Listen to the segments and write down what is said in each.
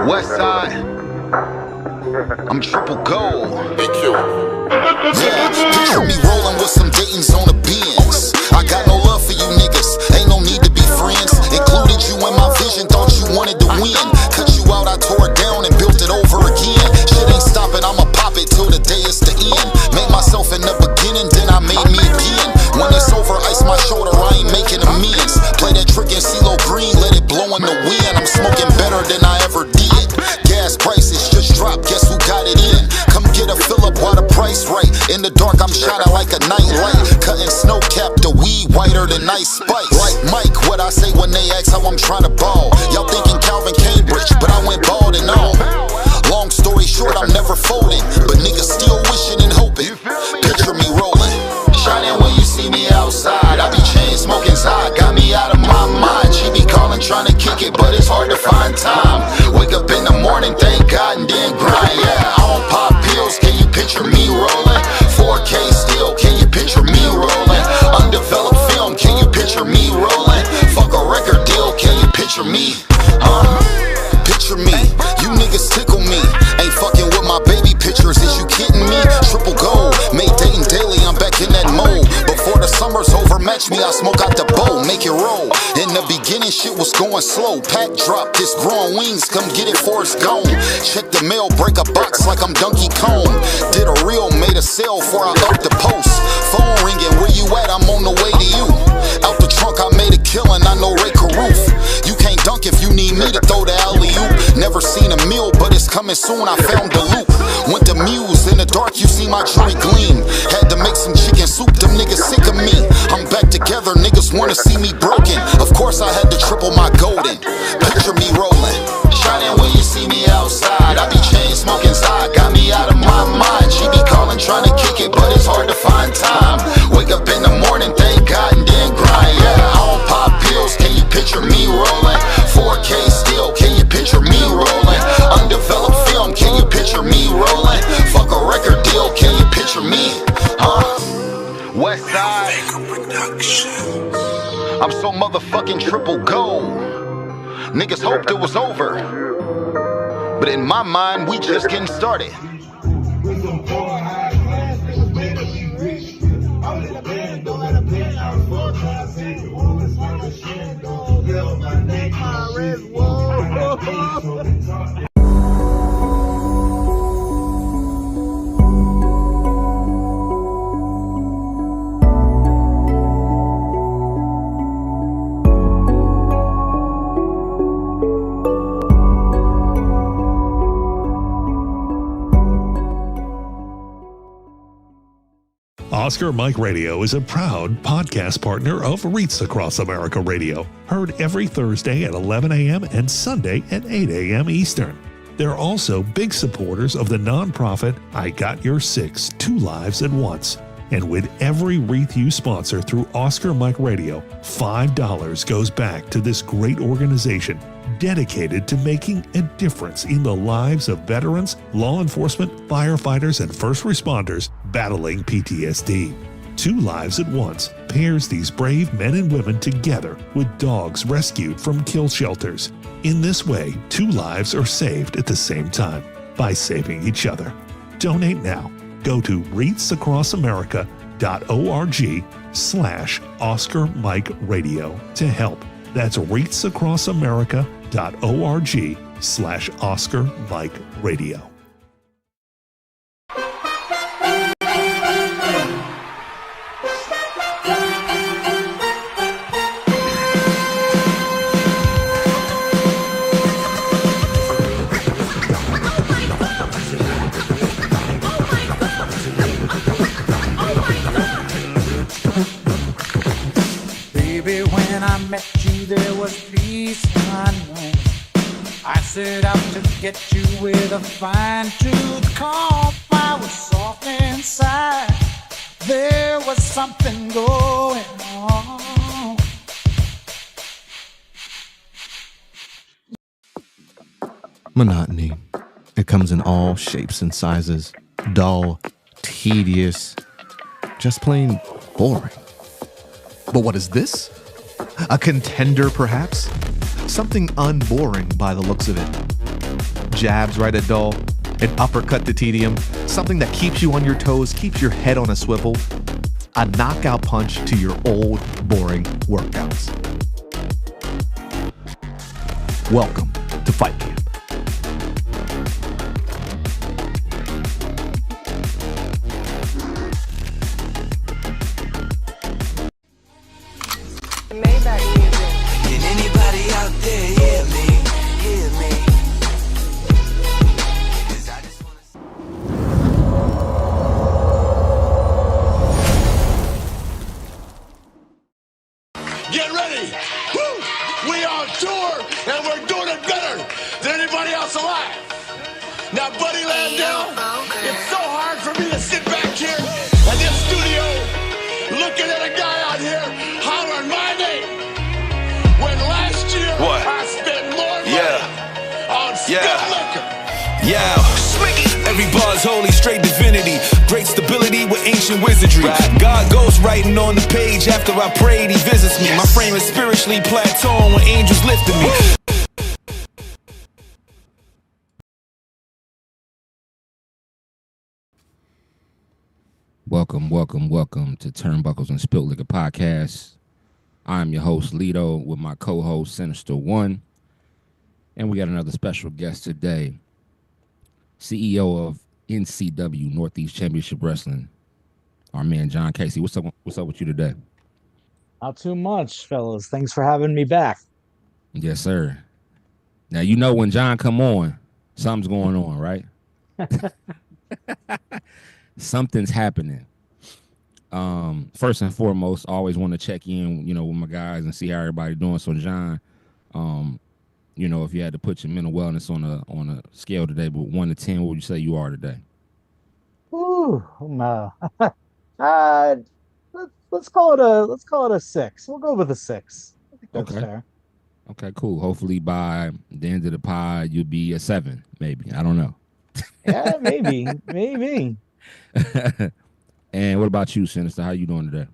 West side, I'm triple gold. Yeah, picture me rolling with some Dayton's on a Benz. I got no love for you niggas, ain't no need to be friends. Included you in my vision, thought you wanted to win. Cut you out, I tore it down and built it over again. Shit ain't stopping, I'ma pop it till the day is the end. Made myself in the beginning, then I made me again. When it's over, ice my shoulder, I ain't making amends. Play that trick in CeeLo Green, let it blow in the wind. I'm smoking better than I ever did. Gas prices just dropped, guess who got it in? Come get a fill up while the price right. In the dark, I'm shining like a night light. Cutting snow cap, the weed whiter than ice spice. Like Mike, what I say when they ask how I'm trying to ball. Y'all thinking Calvin Cambridge, but I went bald and all. Long story short, I'm never folding, but niggas still wishing and hoping. Picture me rolling, shining when you see me outside. I be chain smoking side, got me out of my mind. She be calling, trying to kick it, but it's hard to find time. Wake up in the morning, thank God, and then grind. Yeah, I don't pop pills, can you picture me rolling? 4K still, can you picture me rolling? Undeveloped film, can you picture me rolling? Fuck a record deal, can you picture me? Picture me, you niggas tickle me. Ain't fucking with my baby pictures, is you kidding me? Triple gold, made Dayton daily, I'm back in that mode. Before the summer's over, match me, I smoke out the bowl, make it roll. In the beginning, shit was going slow. Pack drop, this growing wings, come get it before it's gone. Check the mail, break a box like I'm Donkey Kong. Did a reel, made a sale before I up the post. Phone ringing, where you at? I'm on the way to you. Out the trunk, I made a killing, I know Ray Caruth. You can't dunk if you need me to throw the alley-oop. Never seen a meal, but it's coming soon, I found the loop. Went to Muse, in the dark you see my jewelry gleam. Had to make some chicken soup, them niggas sick of me. I'm back together, niggas wanna see me broken. Of course I had to triple my golden. Picture me rolling, shining when you see me outside. I be chain smoking side, got me out of my mind. She be calling, trying to kick it, but it's hard to find time. Wake up in the morning, thank God, and then grind. Yeah, I don't pop pills, can you picture me rolling? 4K still, can you picture me rolling? Undeveloped film, can you picture me rolling? Fuck a record deal, can you picture me? West side, I'm so motherfucking triple gold. Niggas hoped it was over, but in my mind, we just getting started. Oscar Mike Radio is a proud podcast partner of Wreaths Across America Radio, heard every Thursday at 11 a.m. and Sunday at 8 a.m. Eastern. They're also big supporters of the nonprofit I Got Your Six, Two Lives at Once. And with every Wreath you sponsor through Oscar Mike Radio, $5 goes back to this great organization dedicated to making a difference in the lives of veterans, law enforcement, firefighters, and first responders battling PTSD. Two Lives at Once pairs these brave men and women together with dogs rescued from kill shelters. In this way, two lives are saved at the same time by saving each other. Donate now. Go to wreathsacrossamerica.org/Oscar Mike Radio to help. That's wreathsacrossamerica.org/Oscar Mike Radio. Met you, there was peace unknown. I set out to get you with a fine-tooth comb. I was soft inside. There was something going on. Monotony. It comes in all shapes and sizes. Dull, tedious, just plain boring. But what is this? A contender, perhaps? Something unboring by the looks of it. jabs right at dull, an uppercut to tedium, something that keeps you on your toes, keeps your head on a swivel, a knockout punch to your old, boring workouts. Welcome to Fight Camp. Can anybody out there hear me? Hear me? 'Cause I just wanna Get ready! Woo! We are on tour and we're doing it better than anybody else alive. Now, Buddy Landell, it's so hard for me to sit back here in this studio looking at a guy out here hollering my name when last year I spent more money on spit liquor. Every bar's holy, straight divinity. Great stability with ancient wizardry. God goes writing on the page after I prayed, he visits me. My frame is spiritually plateauing when angels lifted me. Welcome to Turnbuckles and Spilt Liquor Podcast. I'm your host, Lito, with my co-host, Sinista1. And we got another special guest today, CEO of NCW Northeast Championship Wrestling, our man John Casey. What's up with you today? Not too much, fellas. Thanks for having me back. Yes, sir. Now, you know when John come on, something's going on, right? Something's happening. First and foremost, I always want to check in, with my guys and see how everybody doing. So, John, if you had to put your mental wellness on a scale today, but 1 to 10, what would you say you are today? Ooh, no. Let's call it a 6. We'll go with a 6. I think that's fair. Okay, cool. Hopefully by the end of the pod, you'll be a 7, maybe. I don't know. Yeah, maybe. And what about you, Sinister? How you doing today?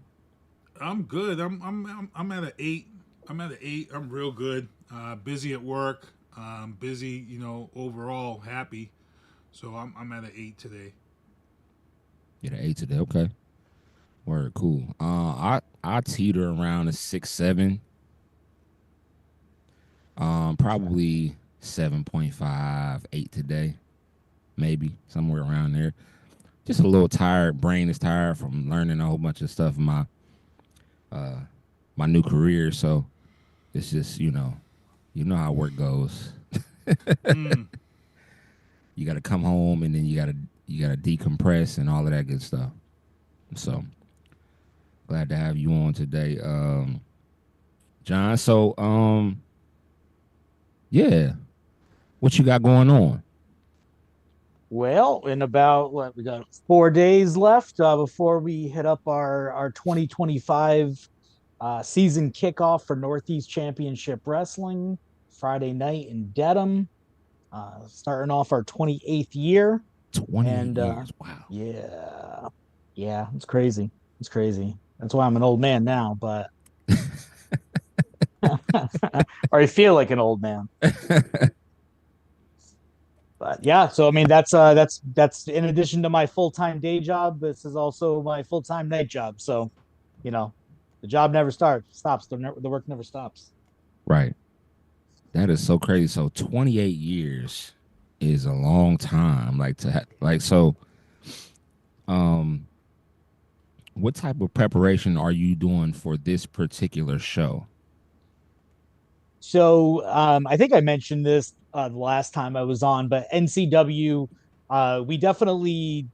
I'm good. I'm at an 8. I'm at an 8. I'm real good. Busy at work. Busy, overall happy. So I'm at an 8 today. You're an 8 today. Okay. Word, cool. I teeter around a 6, 7. Probably 7.5, 8 today. Maybe somewhere around there. Just a little tired. Brain is tired from learning a whole bunch of stuff in my new career. So it's just, you know how work goes. You got to come home and then you got to decompress and all of that good stuff. So glad to have you on today, John. So what you got going on? Well, in about we got 4 days left before we hit up our 2025 season kickoff for Northeast Championship Wrestling Friday night in Dedham. Starting off our 28th year. 28 years. Wow. Yeah, it's crazy. That's why I'm an old man now, but or I feel like an old man. But yeah, so I mean that's in addition to my full-time day job, this is also my full-time night job. So, the job never stops. The work never stops. Right. That is so crazy. So 28 years is a long time. What type of preparation are you doing for this particular show? So I think I mentioned this the last time I was on, but NCW, we definitely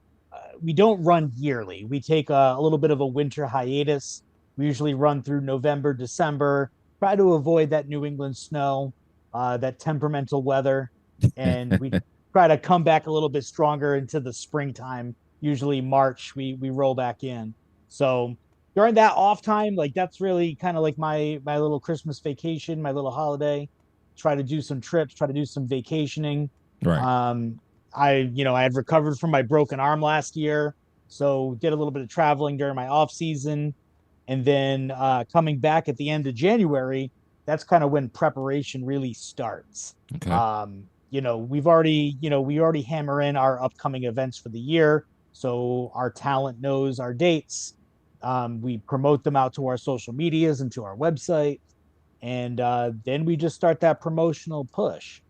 we don't run yearly. We take a little bit of a winter hiatus. We usually run through November, December, try to avoid that New England snow, that temperamental weather, and we try to come back a little bit stronger into the springtime. Usually March, we roll back in. So during that off time, that's really kind of like my little Christmas vacation, my little holiday. Try to do some trips, try to do some vacationing. Right. I had recovered from my broken arm last year, so did a little bit of traveling during my off season, and then coming back at the end of January, that's kind of when preparation really starts. Okay. we already hammer in our upcoming events for the year. So our talent knows our dates. We promote them out to our social medias and to our website. And then we just start that promotional push.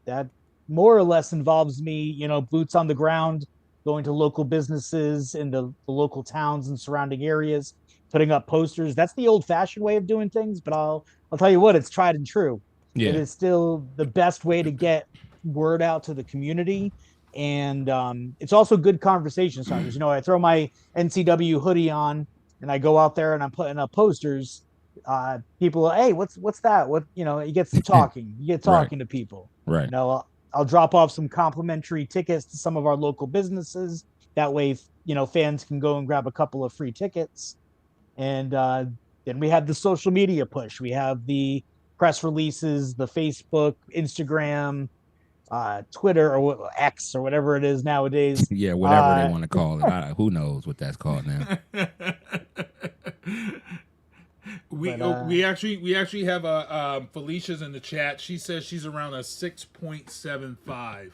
That more or less involves me, boots on the ground, going to local businesses in the local towns and surrounding areas, putting up posters. That's the old fashioned way of doing things, but I'll tell you what, it's tried and true. Yeah. It is still the best way to get word out to the community. And it's also good conversation starters. I throw my NCW hoodie on and I go out there and I'm putting up posters. People, hey, what's that? What, you get some talking, you get talking to people. Right. I'll drop off some complimentary tickets to some of our local businesses. That way, fans can go and grab a couple of free tickets. And then we have the social media push. We have the press releases, the Facebook, Instagram, Twitter, or X, or whatever it is nowadays. Yeah, whatever they want to call it. Who knows what that's called now? We actually have a Felicia's in the chat. She says she's around a 6.75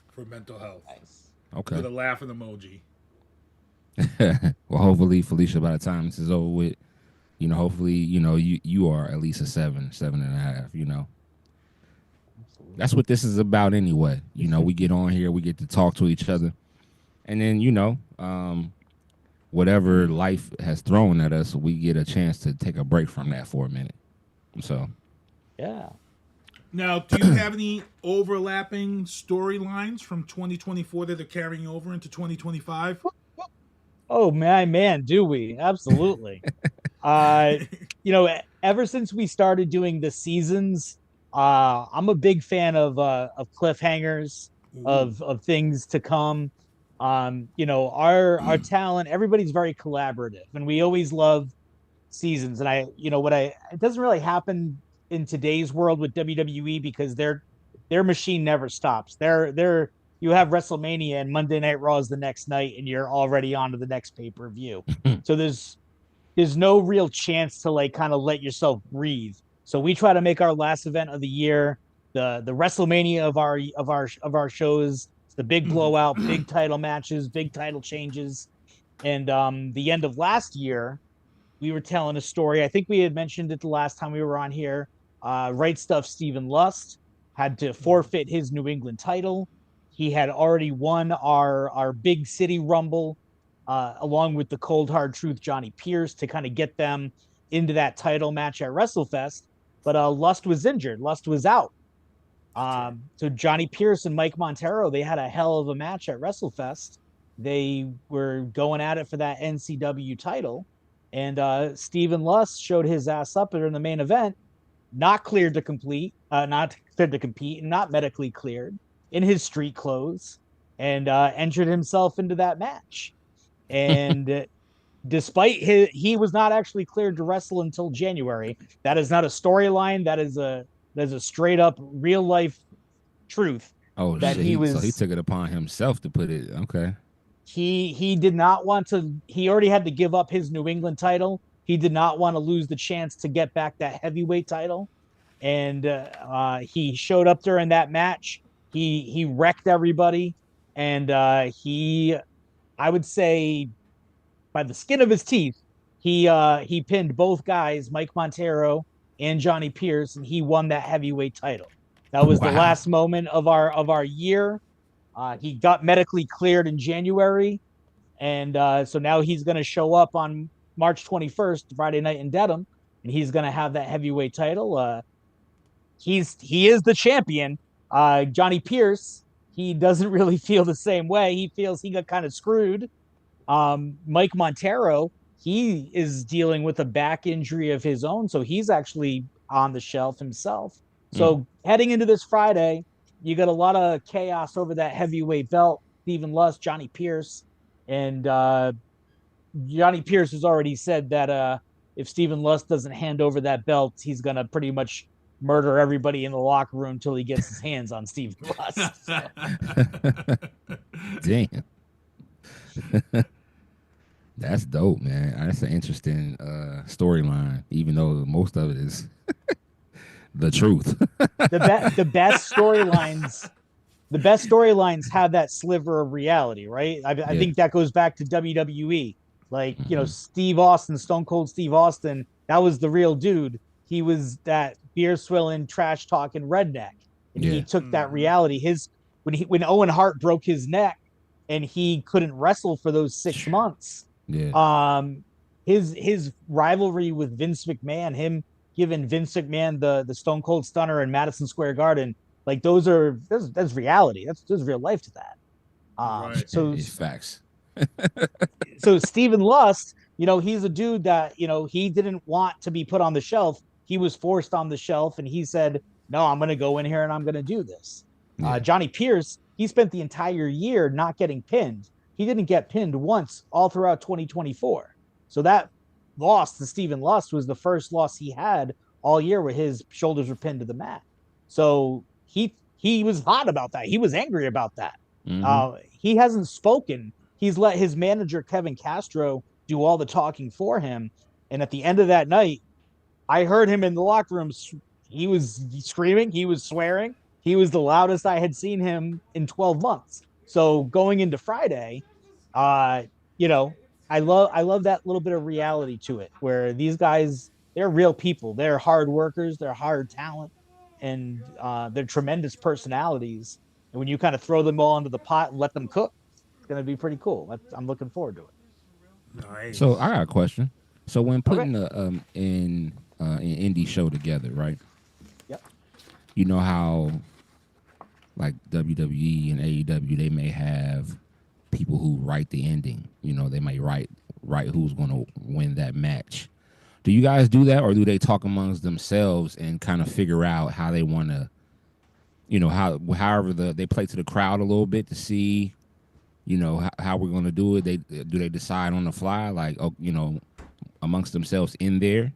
for mental health. Nice. Okay. With a laughing emoji. Well, hopefully, Felicia, by the time this is over with, hopefully, you are at least a 7.5. That's what this is about anyway. We get on here, we get to talk to each other, and then whatever life has thrown at us, we get a chance to take a break from that for a minute. So, yeah. Now, do you have any overlapping storylines from 2024 that are carrying over into 2025? Oh man, do we? Absolutely. Ever since we started doing the seasons, I'm a big fan of cliffhangers, of things to come. Our talent, everybody's very collaborative, and we always love seasons. And it doesn't really happen in today's world with WWE because their machine never stops. You have WrestleMania and Monday Night Raw is the next night, and you're already on to the next pay-per-view. So there's no real chance to kind of let yourself breathe. So we try to make our last event of the year the WrestleMania of our shows. It's the big blowout, big title matches, big title changes. And the end of last year, we were telling a story. I think we had mentioned it the last time we were on here. Right Stuff Stephen Lust had to forfeit his New England title. He had already won our big city rumble, along with the cold hard truth Johnny Pierce, to kind of get them into that title match at WrestleFest. But Lust was injured. Lust was out. So Johnny Pierce and Mike Montero, they had a hell of a match at WrestleFest. They were going at it for that NCW title. And Stephen Lust showed his ass up there in the main event, not cleared to compete, and not medically cleared, in his street clothes, and entered himself into that match. And despite he was not actually cleared to wrestle until January. That is not a storyline. That is a straight up real life truth. Oh, that shit. So he took it upon himself to put it. Okay. He did not want to. He already had to give up his New England title. He did not want to lose the chance to get back that heavyweight title. And he showed up during that match. He wrecked everybody. And I would say, by the skin of his teeth, he pinned both guys, Mike Montero and Johnny Pierce, and he won that heavyweight title. That was the last moment of our year. He got medically cleared in January, and so now he's going to show up on March 21st, Friday night in Dedham, and he's going to have that heavyweight title. He is the champion. Johnny Pierce, he doesn't really feel the same way. He feels he got kind of screwed. Mike Montero, he is dealing with a back injury of his own, so he's actually on the shelf himself. So heading into this Friday, you got a lot of chaos over that heavyweight belt. Stephen Lust, Johnny Pierce, and Johnny Pierce has already said that if Stephen Lust doesn't hand over that belt, he's gonna pretty much murder everybody in the locker room until he gets his hands on Stephen Lust. So. Damn. That's dope, man. That's an interesting storyline, even though most of it is the truth. The best storylines have that sliver of reality, right? I think that goes back to WWE. Like, Steve Austin, Stone Cold Steve Austin, that was the real dude. He was that beer swilling, trash talking redneck. And he took that reality. When Owen Hart broke his neck and he couldn't wrestle for those 6 months. His rivalry with Vince McMahon, him giving Vince McMahon the Stone Cold Stunner in Madison Square Garden, like that's reality. There's real life to that. So it's facts. So Stephen Lust, he's a dude that, he didn't want to be put on the shelf. He was forced on the shelf and he said, no, I'm going to go in here and I'm going to do this. Johnny Pierce, he spent the entire year not getting pinned. He didn't get pinned once all throughout 2024. So that loss to Stephen Lust was the first loss he had all year where his shoulders were pinned to the mat. So he was hot about that. He was angry about that. He hasn't spoken. He's let his manager, Kevin Castro, do all the talking for him. And at the end of that night, I heard him in the locker room. He was screaming. He was swearing. He was the loudest I had seen him in 12 months. So going into Friday, I love that little bit of reality to it where these guys, they're real people. They're hard workers. They're hard talent. And they're tremendous personalities. And when you kind of throw them all into the pot and let them cook, it's going to be pretty cool. I'm looking forward to it. Nice. So I got a question. So when putting an indie show together, right? Yep. You know how like WWE and AEW, they may have people who write the ending. They might write who's going to win that match. Do you guys do that, or do they talk amongst themselves and kind of figure out how they want to, however they play to the crowd a little bit to see, how we're going to do it? Do they decide on the fly, like, amongst themselves in there?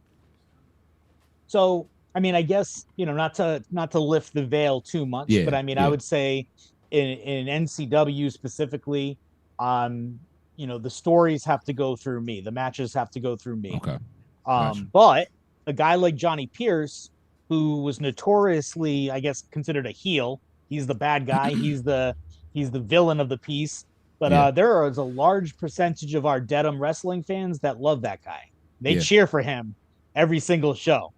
So, I mean, I guess, not to lift the veil too much, but I mean, I would say in NCW specifically, the stories have to go through me. The matches have to go through me. Okay. But a guy like Johnny Pierce, who was notoriously, I guess, considered a heel, he's the bad guy. he's the villain of the piece. But there is a large percentage of our Dedham wrestling fans that love that guy. They cheer for him every single show.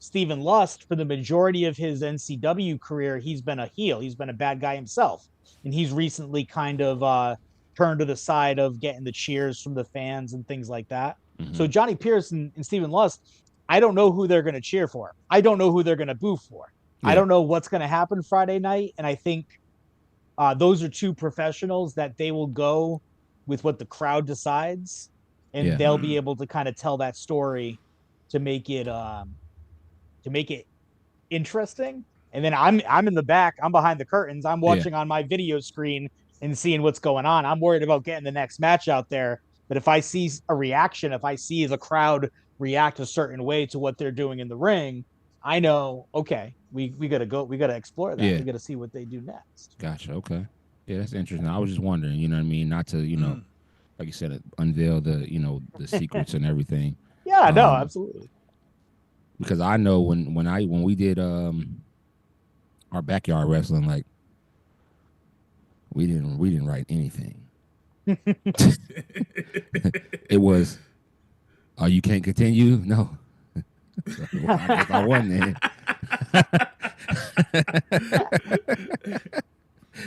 Stephen Lust, for the majority of his NCW career, he's been a heel. He's been a bad guy himself. And he's recently kind of turned to the side of getting the cheers from the fans and things like that. So Johnny Pierce and Stephen Lust, I don't know who they're going to cheer for. I don't know who they're going to boo for. I don't know what's going to happen Friday night. And I think those are two professionals that they will go with what the crowd decides. And they'll be able to kind of tell that story to make it interesting. And then I'm in the back. I'm behind the curtains. I'm watching on my video screen and seeing what's going on. I'm worried about getting the next match out there. But if I see a reaction, if I see the crowd react a certain way to what they're doing in the ring, I know, okay, we got to go. We got to explore that. We got to see what they do next. Gotcha. Okay. Yeah, that's interesting. I was just wondering, you know what I mean? Not to, like you said, unveil the, the secrets and everything. Yeah, no, absolutely. Because I know when we did our backyard wrestling, like we didn't write anything. It was, oh, you can't continue? No. So, I won then.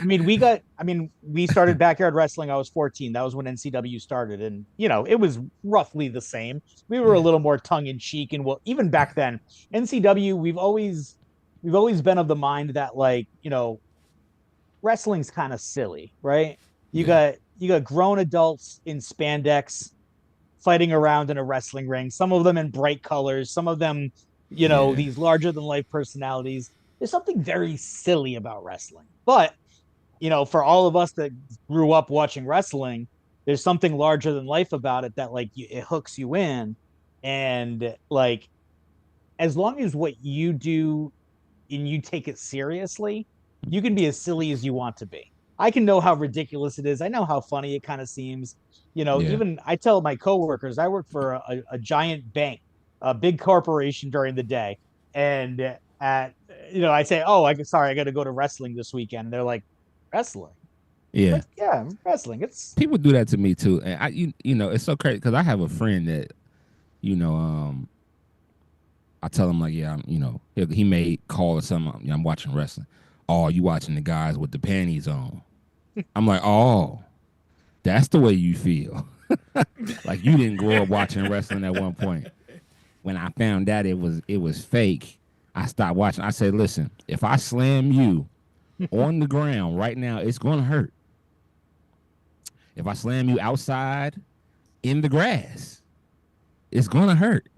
We started backyard wrestling. I was 14. That was when NCW started. And, it was roughly the same. We were a little more tongue in cheek. And even back then, NCW, we've always been of the mind that, like, wrestling's kind of silly, right? You got grown adults in spandex fighting around in a wrestling ring, some of them in bright colors, some of them, these larger than life personalities. There's something very silly about wrestling. But, for all of us that grew up watching wrestling, there's something larger than life about it that, like, it hooks you in. And, like, as long as what you do and you take it seriously, you can be as silly as you want to be. I can know how ridiculous it is. I know how funny it kind of seems. Even I tell my coworkers, I work for a giant bank, a big corporation during the day. And I say, oh, sorry, I got to go to wrestling this weekend. And they're like, wrestling? Yeah. Like, yeah, wrestling. It's People do that to me too, and it's so crazy because I have a friend that, I tell him like, yeah, he may call or something. I'm watching wrestling. Oh, you watching the guys with the panties on? I'm like, oh, that's the way you feel. Like you didn't grow up watching wrestling at one point. When I found out it was fake, I stopped watching. I said, listen, if I slam you on the ground right now, it's gonna hurt. If I slam you outside in the grass, it's gonna hurt.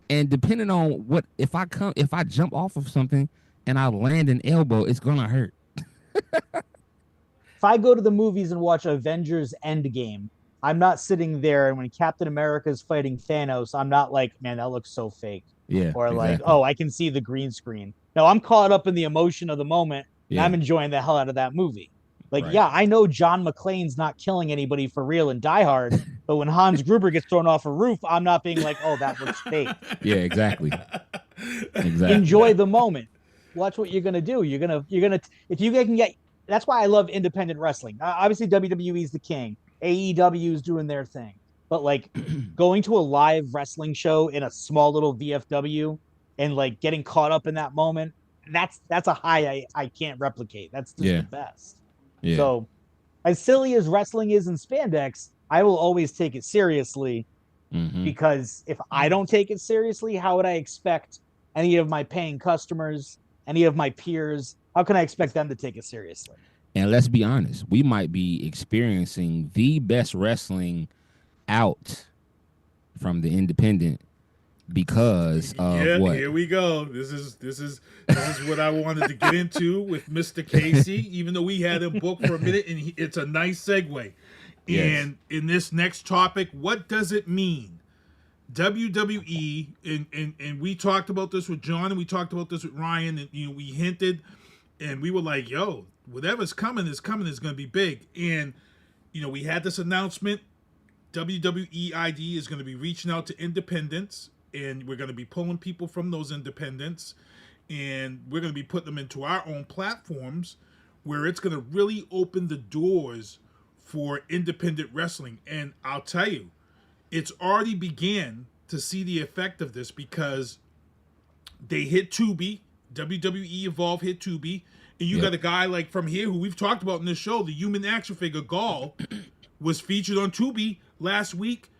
And depending on if I jump off of something and I land an elbow, it's gonna hurt. If I go to the movies and watch Avengers Endgame, I'm not sitting there, and when Captain America's fighting Thanos, I'm not like, man, that looks so fake. Yeah. Or like, exactly. oh, I can see the green screen. No, I'm caught up in the emotion of the moment, and I'm enjoying the hell out of that movie. Like, Right. yeah, I know John McClane's not killing anybody for real in Die Hard, but when Hans Gruber gets thrown off a roof, I'm not being like, oh, that looks fake. Yeah, exactly. Enjoy the moment. Watch what you're gonna do. You're gonna if you can get. That's why I love independent wrestling. Obviously, WWE's the king. AEW is doing their thing, but like going to a live wrestling show in a small little VFW and like getting caught up in that moment, that's a high I can't replicate. That's just the best. Yeah. So, as silly as wrestling is in spandex, I will always take it seriously, because if I don't take it seriously, how would I expect any of my paying customers, any of my peers, how can I expect them to take it seriously? And let's be honest, we might be experiencing the best wrestling out from the independent because of what? Here we go. This is what I wanted to get into with Mr. Casey, even though we had him booked for a minute, and it's a nice segue. Yes. And in this next topic, what does it mean? WWE, and we talked about this with John, and we talked about this with Ryan, and we hinted, and we were like, yo, whatever's coming is going to be big. And we had this announcement. WWE ID is going to be reaching out to independents, and we're going to be pulling people from those independents, and we're going to be putting them into our own platforms where it's going to really open the doors for independent wrestling. And I'll tell you, it's already began to see the effect of this, because they hit Tubi. WWE Evolve hit Tubi, and you got a guy like from here who we've talked about in this show, the human action figure Gall, was featured on Tubi last week.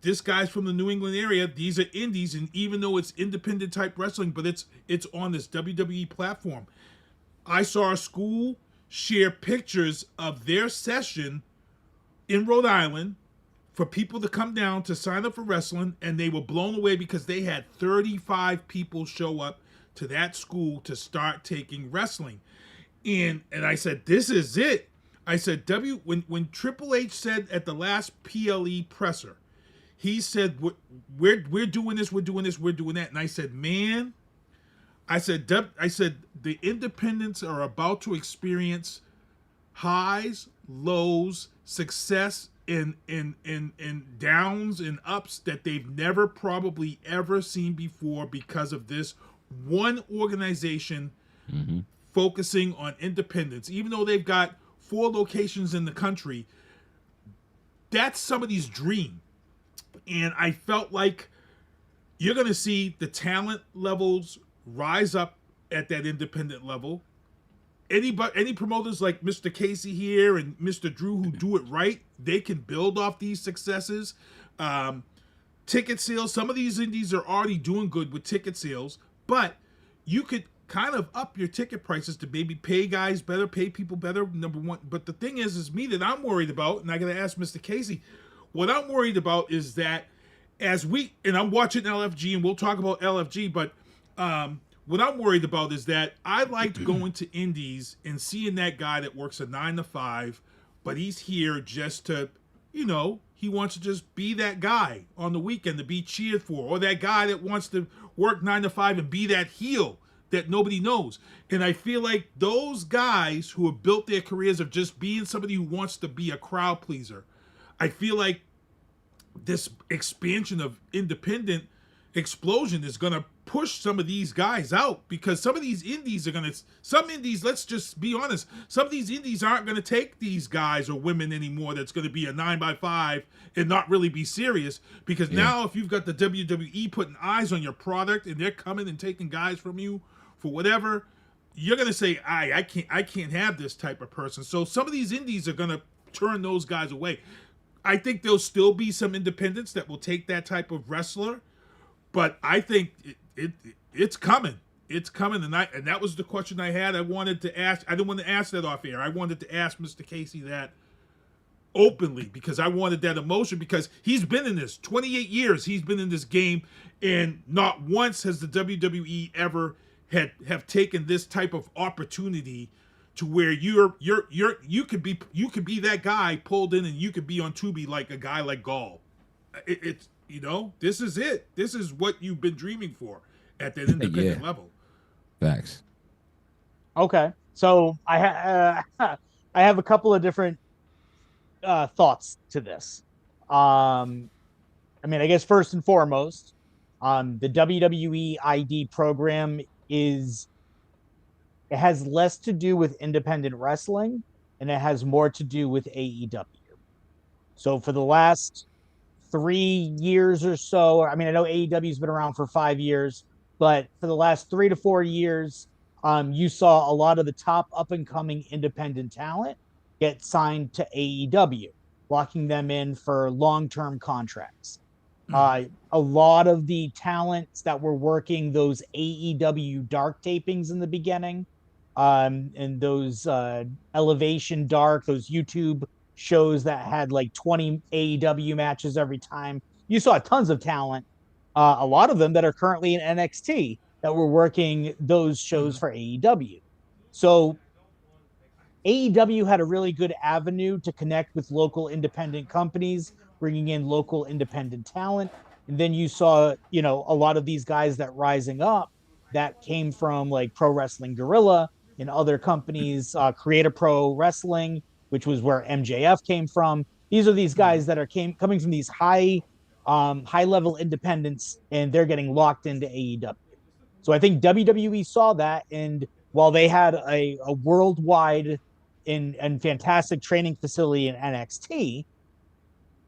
This guy's from the New England area. These are indies, and even though it's independent type wrestling, but it's on this WWE platform. I saw a school share pictures of their session in Rhode Island for people to come down to sign up for wrestling, and they were blown away because they had 35 people show up to that school to start taking wrestling. And I said, this is it. I said, when Triple H said at the last PLE presser, he said, we're doing this, we're doing this, we're doing that. And I said, man, I said the independents are about to experience highs, lows, success, and downs and ups that they've never probably ever seen before, because of this one organization focusing on independence. Even though they've got 4 locations in the country, that's somebody's dream. And I felt like you're going to see the talent levels rise up at that independent level. Any promoters like Mr. Casey here and Mr. Drew who do it right, they can build off these successes. Ticket sales, some of these indies are already doing good with ticket sales, but you could kind of up your ticket prices to maybe pay guys better, pay people better, number one. But the thing is me that I'm worried about, and I got to ask Mr. Casey, what I'm worried about is that and I'm watching LFG, and we'll talk about LFG, but what I'm worried about is that I liked going to indies and seeing that guy that works a 9 to 5, but he's here just to, he wants to just be that guy on the weekend to be cheered for, or that guy that wants to work 9 to 5 and be that heel that nobody knows. And I feel like those guys who have built their careers of just being somebody who wants to be a crowd pleaser, I feel like this expansion of independent explosion is going to push some of these guys out, because some of these indies are going to, some indies, let's just be honest, some of these indies aren't going to take these guys or women anymore that's going to be a 9x5 and not really be serious, because now if you've got the WWE putting eyes on your product and they're coming and taking guys from you for whatever, you're going to say, I can't have this type of person. So some of these indies are going to turn those guys away. I think there'll still be some independents that will take that type of wrestler, but I think it's coming. It's coming, and that was the question I had. I wanted to ask. I didn't want to ask that off air. I wanted to ask Mr. Casey that openly, because I wanted that emotion, because he's been in this 28 years. He's been in this game, and not once has the WWE ever have taken this type of opportunity to where you could be that guy pulled in, and you could be on Tubi like a guy like Gall. It's this is it. This is what you've been dreaming for at that independent level. Facts. Okay, so I have a couple of different thoughts to this. I guess first and foremost, the WWE ID program it has less to do with independent wrestling, and it has more to do with AEW. So for the last 3 years or so, I know AEW's been around for 5 years, but for the last 3 to 4 years, you saw a lot of the top up-and-coming independent talent get signed to AEW, locking them in for long-term contracts. A lot of the talents that were working those AEW dark tapings in the beginning, and those Elevation Dark, those YouTube shows that had like 20 AEW matches every time, you saw tons of talent, a lot of them that are currently in NXT, that were working those shows for AEW. So AEW had a really good avenue to connect with local independent companies, bringing in local independent talent. And then you saw, a lot of these guys that rising up that came from like Pro Wrestling Guerrilla and other companies, Creator Pro Wrestling, which was where MJF came from. These are these guys that are coming from these high level independents, and they're getting locked into AEW. So I think WWE saw that, and while they had a worldwide and fantastic training facility in NXT,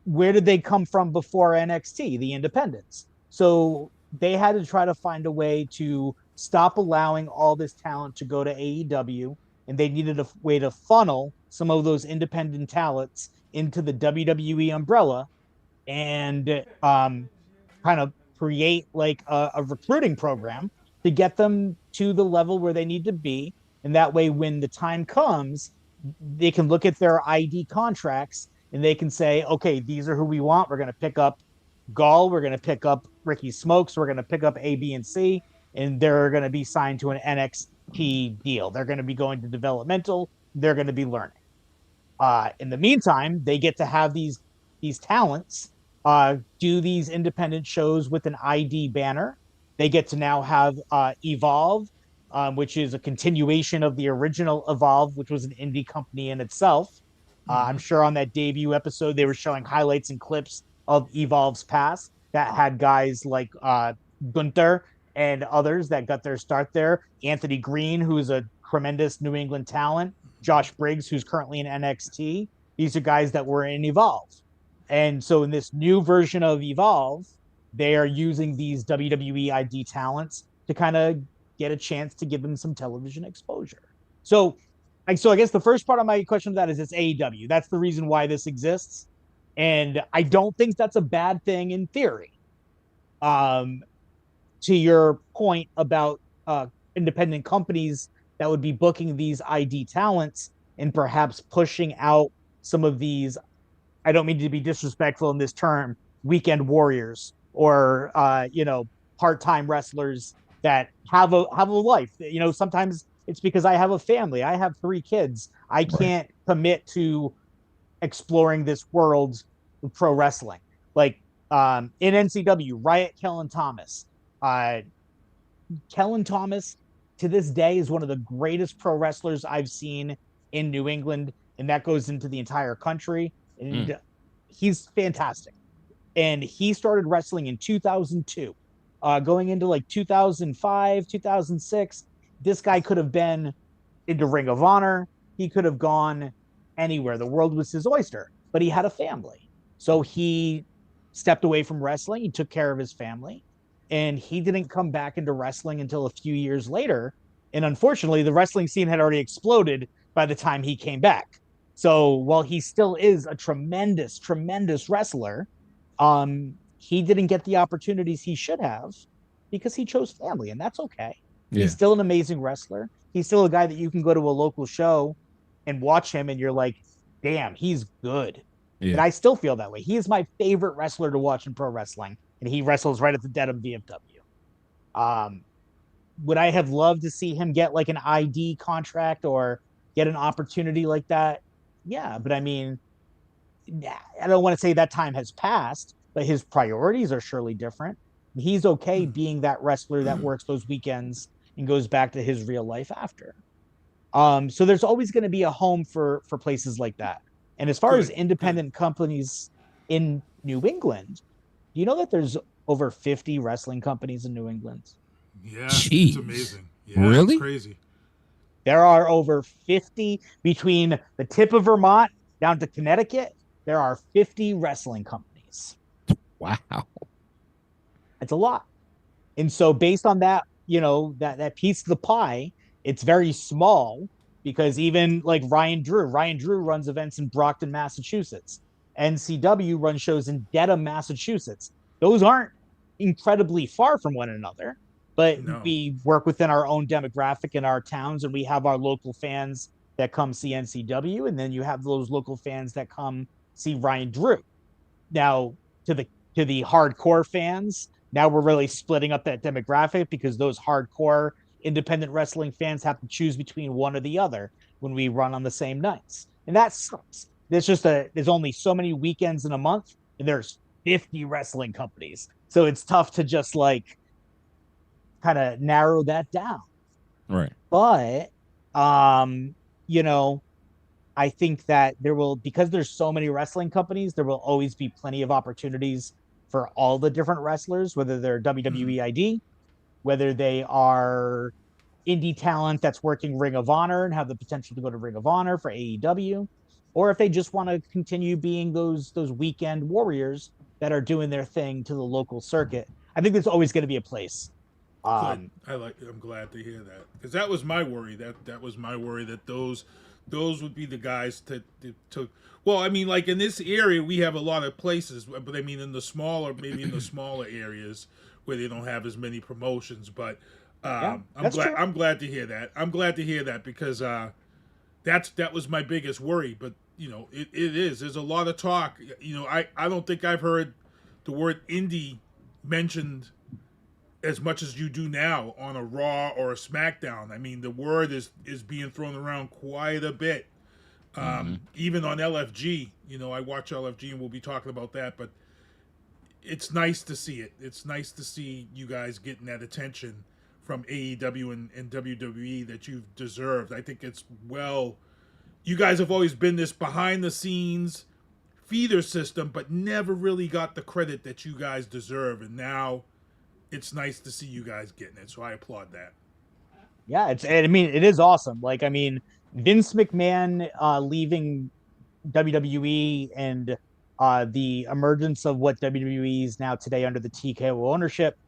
where did they come from before NXT? The independents. So they had to try to find a way to stop allowing all this talent to go to AEW, and they needed a way to funnel some of those independent talents into the WWE umbrella and kind of create like a recruiting program to get them to the level where they need to be. And that way, when the time comes, they can look at their ID contracts and they can say, okay, these are who we want. We're going to pick up Gall. We're going to pick up Ricky Smokes. We're going to pick up A, B, and C. And they're going to be signed to an NXT deal. They're going to be going to developmental. They're going to be learning. In the meantime, they get to have these talents do these independent shows with an ID banner. They get to now have Evolve, which is a continuation of the original Evolve, which was an indie company in itself. I'm sure on that debut episode, they were showing highlights and clips of Evolve's past that had guys like Gunther and others that got their start there. Anthony Green, who's a tremendous New England talent. Josh Briggs, who's currently in NXT. These are guys that were in Evolve. And so in this new version of Evolve, they are using these WWE ID talents to kind of get a chance to give them some television exposure. So I guess the first part of my question to that is it's AEW. That's the reason why this exists. And I don't think that's a bad thing in theory. To your point about independent companies that would be booking these ID talents and perhaps pushing out some of these, I don't mean to be disrespectful in this term, weekend warriors or, part-time wrestlers that have a life. Sometimes it's because I have a family. I have 3 kids. I can't commit to exploring this world of pro wrestling. Like in NCW, Riot Kellen Thomas. Kellen Thomas, to this day, is one of the greatest pro wrestlers I've seen in New England, and that goes into the entire country. And he's fantastic. And he started wrestling in 2002. going into like 2005, 2006, this guy could have been into Ring of Honor. He could have gone anywhere. The world was his oyster, but he had a family. So he stepped away from wrestling. He took care of his family, and he didn't come back into wrestling until a few years later. And unfortunately, the wrestling scene had already exploded by the time he came back. So while he still is a tremendous, tremendous wrestler, he didn't get the opportunities he should have because he chose family, and that's okay. Yeah. He's still an amazing wrestler. He's still a guy that you can go to a local show and watch him, and you're like, damn, he's good. Yeah. And I still feel that way. He is my favorite wrestler to watch in pro wrestling, and he wrestles right at the Dedham VFW. Would I have loved to see him get like an ID contract or get an opportunity like that? Yeah, but I mean, I don't want to say that time has passed, but his priorities are surely different. He's okay being that wrestler that works those weekends and goes back to his real life after. So there's always going to be a home for places like that. And as far as independent companies in New England, do you know that there's over 50 wrestling companies in New England? Yeah, it's amazing. Yeah, really? It's crazy. There are over 50 between the tip of Vermont down to Connecticut. There are 50 wrestling companies. Wow. It's a lot. And so based on that, you know, that piece of the pie, it's very small because even like Ryan Drew runs events in Brockton, Massachusetts. NCW runs shows in Dedham, Massachusetts. Those aren't incredibly far from one another, but we work within our own demographic in our towns, and we have our local fans that come see NCW, and then you have those local fans that come see Ryan Drew. Now, to the hardcore fans, now we're really splitting up that demographic because those hardcore independent wrestling fans have to choose between one or the other when we run on the same nights. And that sucks. There's only so many weekends in a month, and there's 50 wrestling companies. So it's tough to just like kind of narrow that down. Right. But, you know, I think that because there's so many wrestling companies, there will always be plenty of opportunities for all the different wrestlers, whether they're WWE ID, whether they are indie talent that's working Ring of Honor and have the potential to go to Ring of Honor for AEW, or if they just want to continue being those weekend warriors that are doing their thing to the local circuit. I think there's always going to be a place. I'm glad to hear that, because that was my worry. That was my worry, that those would be the guys that took. Well, I mean, like in this area, we have a lot of places, but I mean, in the smaller areas where they don't have as many promotions. But I'm glad to hear that. I'm glad to hear that because that was my biggest worry. But you know, it is. There's a lot of talk. You know, I don't think I've heard the word indie mentioned as much as you do now on a Raw or a SmackDown. I mean, the word is being thrown around quite a bit. Even on LFG, you know, I watch LFG and we'll be talking about that, but it's nice to see it. It's nice to see you guys getting that attention from AEW and WWE that you've deserved. I think it's you guys have always been this behind the scenes feeder system, but never really got the credit that you guys deserve. And now it's nice to see you guys getting it. So I applaud that. Yeah, it is awesome. Like, I mean, Vince McMahon leaving WWE and the emergence of what WWE is now today under the TKO ownership,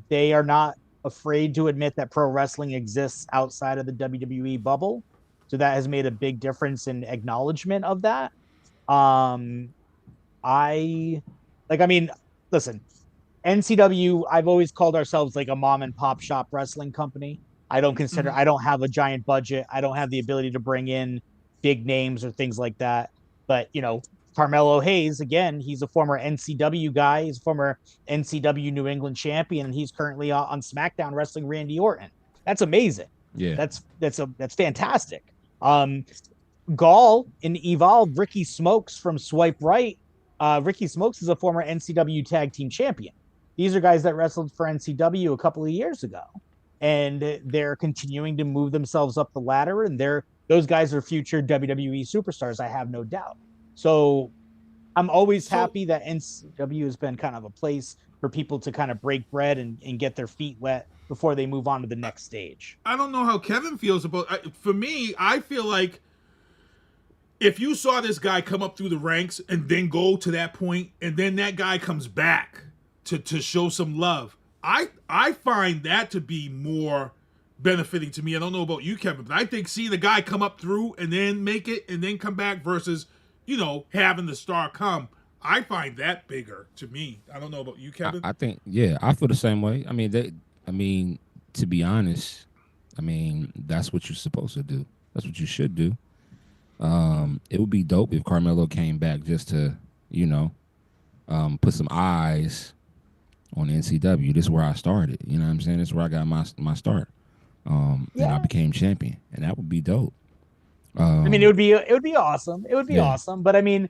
they are not afraid to admit that pro wrestling exists outside of the WWE bubble. So that has made a big difference in acknowledgement of that. Listen, NCW, I've always called ourselves like a mom and pop shop wrestling company. I don't have a giant budget. I don't have the ability to bring in big names or things like that. But, you know, Carmelo Hayes, again, he's a former NCW guy. He's a former NCW New England champion, and he's currently on SmackDown wrestling Randy Orton. That's amazing. Yeah. That's fantastic. Gall in Evolve, Ricky Smokes from Swipe Right. Ricky Smokes is a former NCW tag team champion. These are guys that wrestled for NCW a couple of years ago, and they're continuing to move themselves up the ladder, and those guys are future WWE superstars, I have no doubt. So I'm always happy that NCW has been kind of a place for people to kind of break bread and get their feet wet before they move on to the next stage. I don't know how Kevin feels about. For me, I feel like if you saw this guy come up through the ranks and then go to that point, and then that guy comes back to show some love, I find that to be more benefiting to me. I don't know about you, Kevin, but I think seeing the guy come up through and then make it and then come back versus, having the star come, I find that bigger to me. I don't know about you, Kevin. I think, I feel the same way. I mean, to be honest, that's what you're supposed to do. That's what you should do. It would be dope if Carmelo came back just to, put some eyes on NCW. This is where I started. You know what I'm saying? This is where I got my start. And I became champion, and that would be dope. It would be awesome. It would be awesome. But the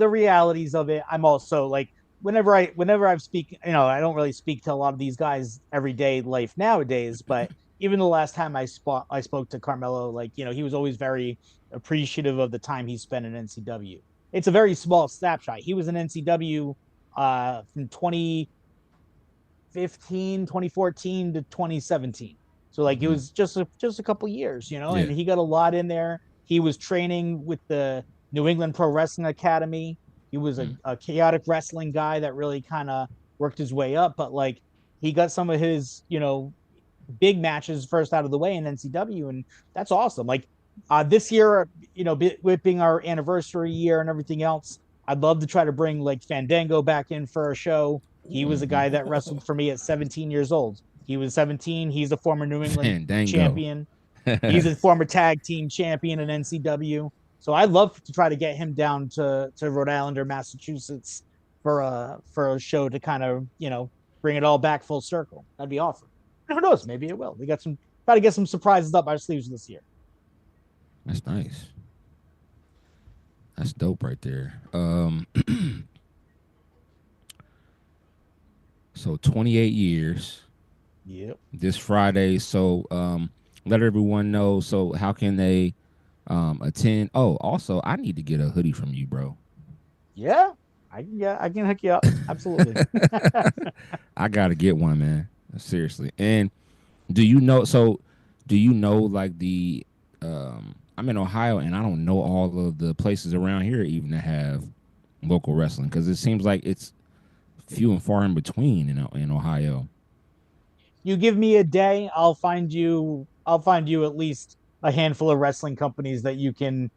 realities of it, I'm also like, whenever I speak, I don't really speak to a lot of these guys everyday life nowadays, but even the last time I spoke to Carmelo, like, he was always very appreciative of the time he spent in NCW. It's a very small snapshot. He was in NCW from 2014 to 2017. So like it was just a couple years, and he got a lot in there. He was training with the New England Pro Wrestling Academy. He was a chaotic wrestling guy that really kind of worked his way up, but like he got some of his, big matches first out of the way in NCW, and that's awesome. Like this year, with being our anniversary year and everything else, I'd love to try to bring like Fandango back in for a show. He was a guy that wrestled for me at 17 years old. He was 17. He's a former New England champion. He's a former tag team champion in NCW. So I'd love to try to get him down to Rhode Island or Massachusetts for a show to kind of, bring it all back full circle. That'd be awesome. Who knows? Maybe it will. We got try to get some surprises up our sleeves this year. That's nice. That's dope right there. So 28 years. Yep. This Friday. So let everyone know. So how can they attend? Oh, also, I need to get a hoodie from you, bro. Yeah, I can hook you up. Absolutely. I gotta get one, man. Seriously. And do you know like the I'm in Ohio, and I don't know all of the places around here even that have local wrestling, because it seems like it's few and far in between in Ohio. You give me a day, I'll find you at least a handful of wrestling companies that you can,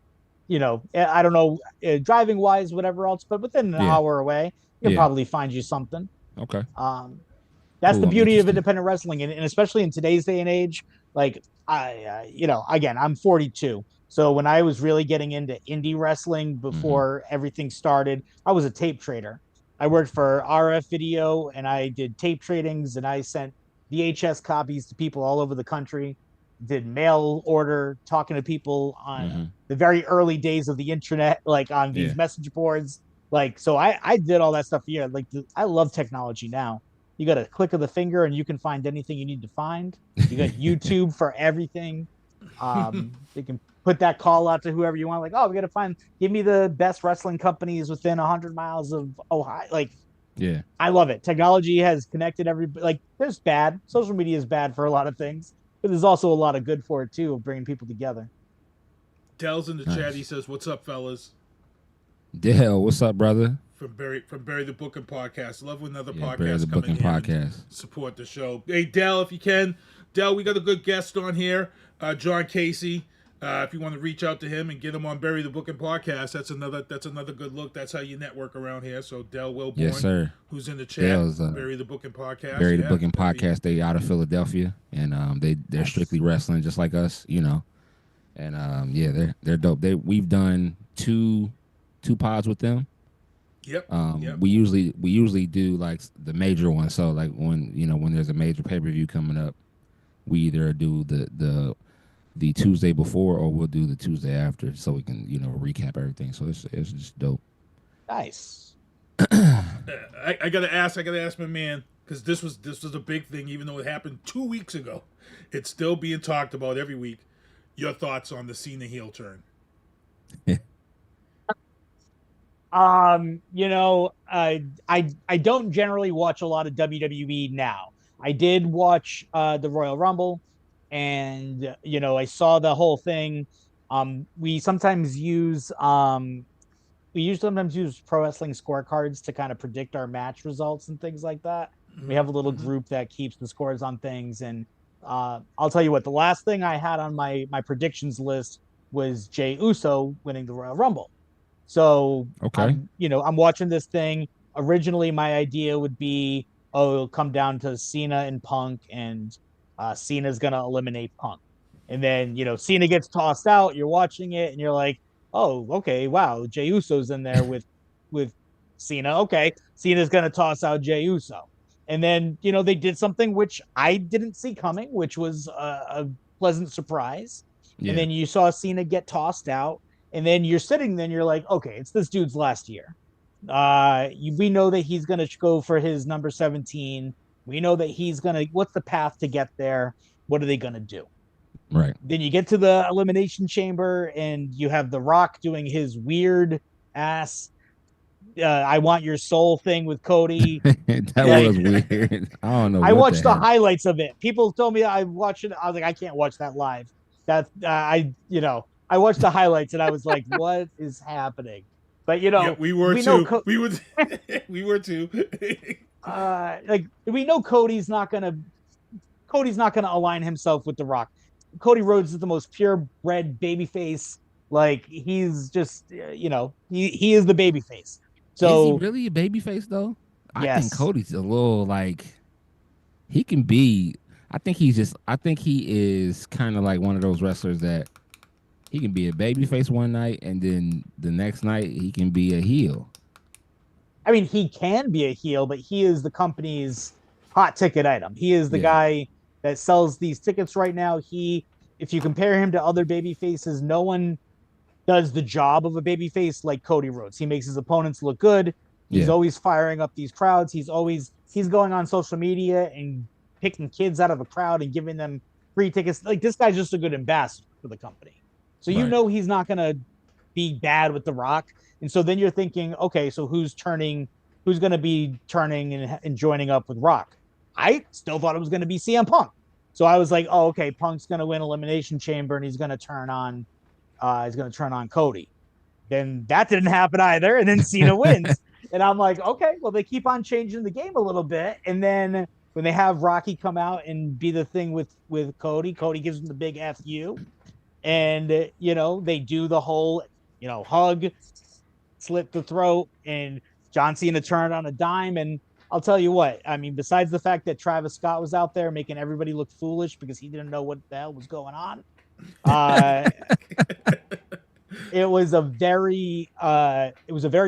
I don't know, driving wise, whatever else, but within an hour away, you can probably find you something. Okay. That's cool, the beauty of independent wrestling, and especially in today's day and age. Like again, I'm 42, so when I was really getting into indie wrestling before everything started, I was a tape trader. I worked for RF Video, and I did tape tradings, and I sent VHS copies to people all over the country. Did mail order, talking to people on the very early days of the internet, like on these message boards. Like, so I did all that stuff here. Like, I love technology now. You got a click of the finger and you can find anything you need to find. You got YouTube for everything. You can put that call out to whoever you want. Like, we got to give me the best wrestling companies within 100 miles of Ohio. Like, I love it. Technology has connected everybody. Like, there's bad. Social media is bad for a lot of things, but there's also a lot of good for it too, of bringing people together. Dell's in the chat. He says, "What's up, fellas?" Dell, what's up, brother? From Bury the Booking Podcast. Love when another Bury podcast the coming Booking in Podcast. Support the show. Hey, Dell, if you can. Dell, we got a good guest on here, John Casey. If you want to reach out to him and get him on Bury the Booking Podcast, that's another good look. That's how you network around here. So Dell Wilborn, yes, sir, who's in the chat, Dell's, Bury the Booking Podcast. Bury the Booking Podcast. They out of Philadelphia, and they're strictly wrestling just like us, And they're dope. We've done two pods with them. Yep. We usually do like the major one. So like when there's a major pay-per-view coming up, we either do the Tuesday before or we'll do the Tuesday after, so we can recap everything. So it's just dope. Nice. I gotta ask my man, because this was a big thing, even though it happened 2 weeks ago. It's still being talked about every week. Your thoughts on the Cena heel turn? I don't generally watch a lot of WWE now. I did watch the Royal Rumble, and I saw the whole thing. We sometimes use pro wrestling scorecards to kind of predict our match results and things like that. We have a little group that keeps the scores on things, and I'll tell you what, the last thing I had on my predictions list was Jey Uso winning the Royal Rumble. So Okay. I'm watching this thing. Originally, my idea would be, it'll come down to Cena and Punk, and Cena's gonna eliminate Punk. And then, Cena gets tossed out. You're watching it, and you're like, oh, okay, wow, Jey Uso's in there with Cena. Okay, Cena's gonna toss out Jey Uso. And then, they did something which I didn't see coming, which was a pleasant surprise. Yeah. And then you saw Cena get tossed out. And then you're sitting there and you're like, okay, it's this dude's last year. We know that he's going to go for his number 17. We know that what's the path to get there? What are they going to do? Right. Then you get to the Elimination Chamber and you have The Rock doing his weird ass I want your soul thing with Cody. That was weird. I don't know. I watched the highlights of it. People told me I watched it. I was like, I can't watch that live. I watched the highlights and I was like, what is happening? But we were too. We were too. We know Cody's not gonna align himself with The Rock. Cody Rhodes is the most purebred babyface. Like, he's just he is the babyface. So is he really a babyface though? I yes. think Cody's a little he can be. I think he is kind of like one of those wrestlers that he can be a babyface one night and then the next night he can be a heel. I mean, he can be a heel, but he is the company's hot ticket item. He is the guy that sells these tickets right now. If you compare him to other baby faces, no one does the job of a baby face like Cody Rhodes. He makes his opponents look good. He's always firing up these crowds. He's going on social media and picking kids out of a crowd and giving them free tickets. Like, this guy's just a good ambassador for the company. So he's not going to be bad with The Rock. And so then you're thinking, okay, so who's going to be turning and joining up with Rock? I still thought it was going to be CM Punk. So I was like, oh, okay, Punk's going to win Elimination Chamber and he's going to turn on Cody. Then that didn't happen either. And then Cena wins. And I'm like, okay, well, they keep on changing the game a little bit. And then when they have Rocky come out and be the thing with Cody gives him the big FU. And, they do the whole, hug, slit the throat, and John Cena turned on a dime. And I'll tell you what, I mean, besides the fact that Travis Scott was out there making everybody look foolish because he didn't know what the hell was going on, it was a very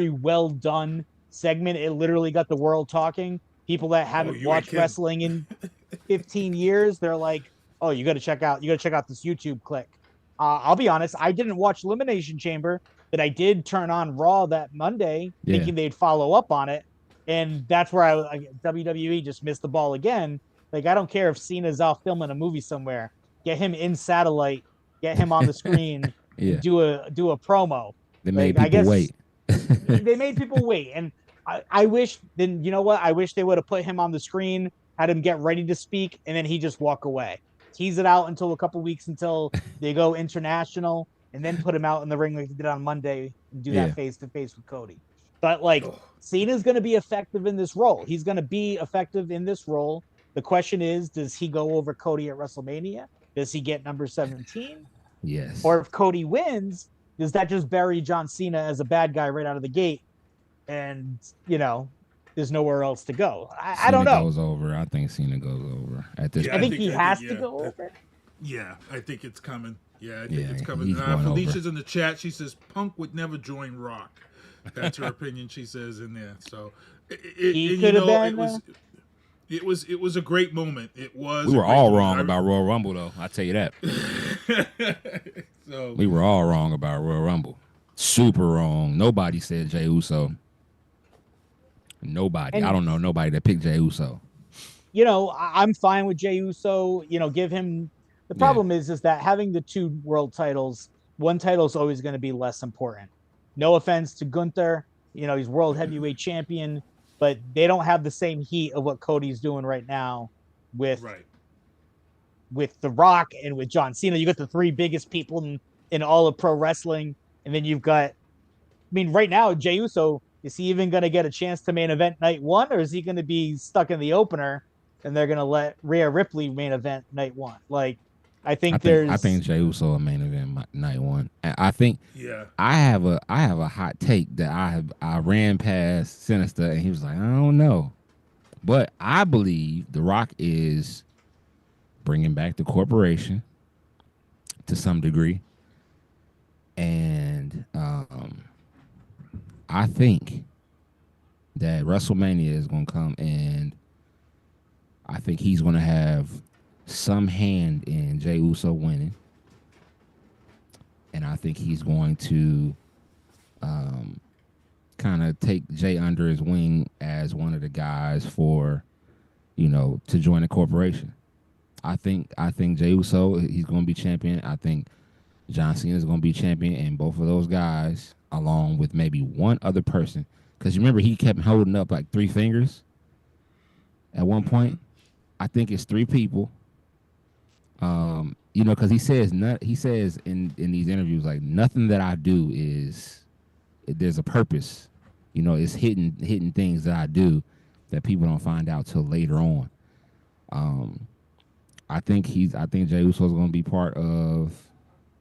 well done segment. It literally got the world talking. People that haven't watched wrestling in 15 years, they're like, oh, you got to check out this YouTube clip. I'll be honest, I didn't watch Elimination Chamber, but I did turn on Raw that Monday thinking they'd follow up on it. And that's where WWE just missed the ball again. Like, I don't care if Cena's out filming a movie somewhere. Get him in satellite, get him on the screen, do a promo. They made people wait. They made people wait. And I wish, then, you know what? I wish they would have put him on the screen, had him get ready to speak, and then he just walk away. Tease it out until a couple weeks until they go international, and then put him out in the ring like they did on Monday and do that face-to-face with Cody. But, Cena's going to be effective in this role. He's going to be effective in this role. The question is, does he go over Cody at WrestleMania? Does he get number 17? Yes. Or if Cody wins, does that just bury John Cena as a bad guy right out of the gate? And, there's nowhere else to go. I don't know. Cena goes over. I think Cena goes over at this point. I think he has to go over. Yeah, I think it's coming. Yeah, I think Yeah, it's coming. he's going Felicia's over. in the chat. She says Punk would never join Rock. That's her opinion. She says in there. So it was a great moment. It was. We were all wrong about Royal Rumble, though. I tell you that. So we were all wrong about Royal Rumble. Super wrong. Nobody said Jey Uso. Nobody. I don't know nobody that picked Jey Uso. I'm fine with Jey Uso. Give him. The problem is that having the two world titles, one title is always going to be less important. No offense to Gunther. He's world heavyweight champion, but they don't have the same heat of what Cody's doing right now with The Rock and with John Cena. You got the three biggest people in all of pro wrestling, and then you've got, right now, Jey Uso, is he even going to get a chance to main event night one, or is he going to be stuck in the opener and they're going to let Rhea Ripley main event night one? Like, I think Jey Uso a main event night one. I think I have a hot take that I ran past Sinister, and he was like, I don't know, but I believe The Rock is bringing back the corporation to some degree, and I think that WrestleMania is going to come, and I think he's going to have some hand in Jey Uso winning, and I think he's going to kind of take Jey under his wing as one of the guys for, to join the corporation. I think Jey Uso, he's going to be champion. I think John Cena is going to be champion, and both of those guys, along with maybe one other person, because you remember he kept holding up like three fingers at one point. I think it's three people. Because he says in these interviews, like, nothing that I do there's a purpose. It's hidden things that I do that people don't find out till later on. I think Jey Uso is going to be part of.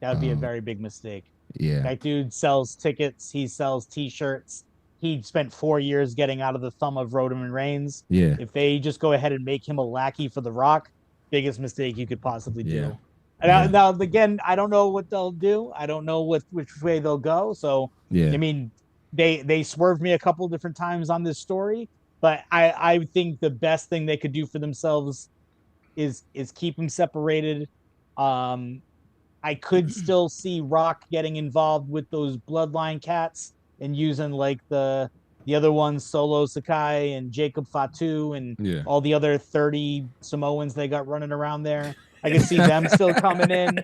That would be a very big mistake. Yeah. That dude sells tickets. He sells T-shirts. He spent 4 years getting out of the thumb of Roman Reigns. Yeah. If they just go ahead and make him a lackey for The Rock, biggest mistake you could possibly do. Yeah. Now, again, I don't know what they'll do. I don't know which way they'll go. So, yeah. They swerved me a couple of different times on this story, but I think the best thing they could do for themselves is keep them separated. I could still see Rock getting involved with those bloodline cats and using like the other ones, Solo Sakai and Jacob Fatu and all the other 30 Samoans they got running around there. I can see them still coming in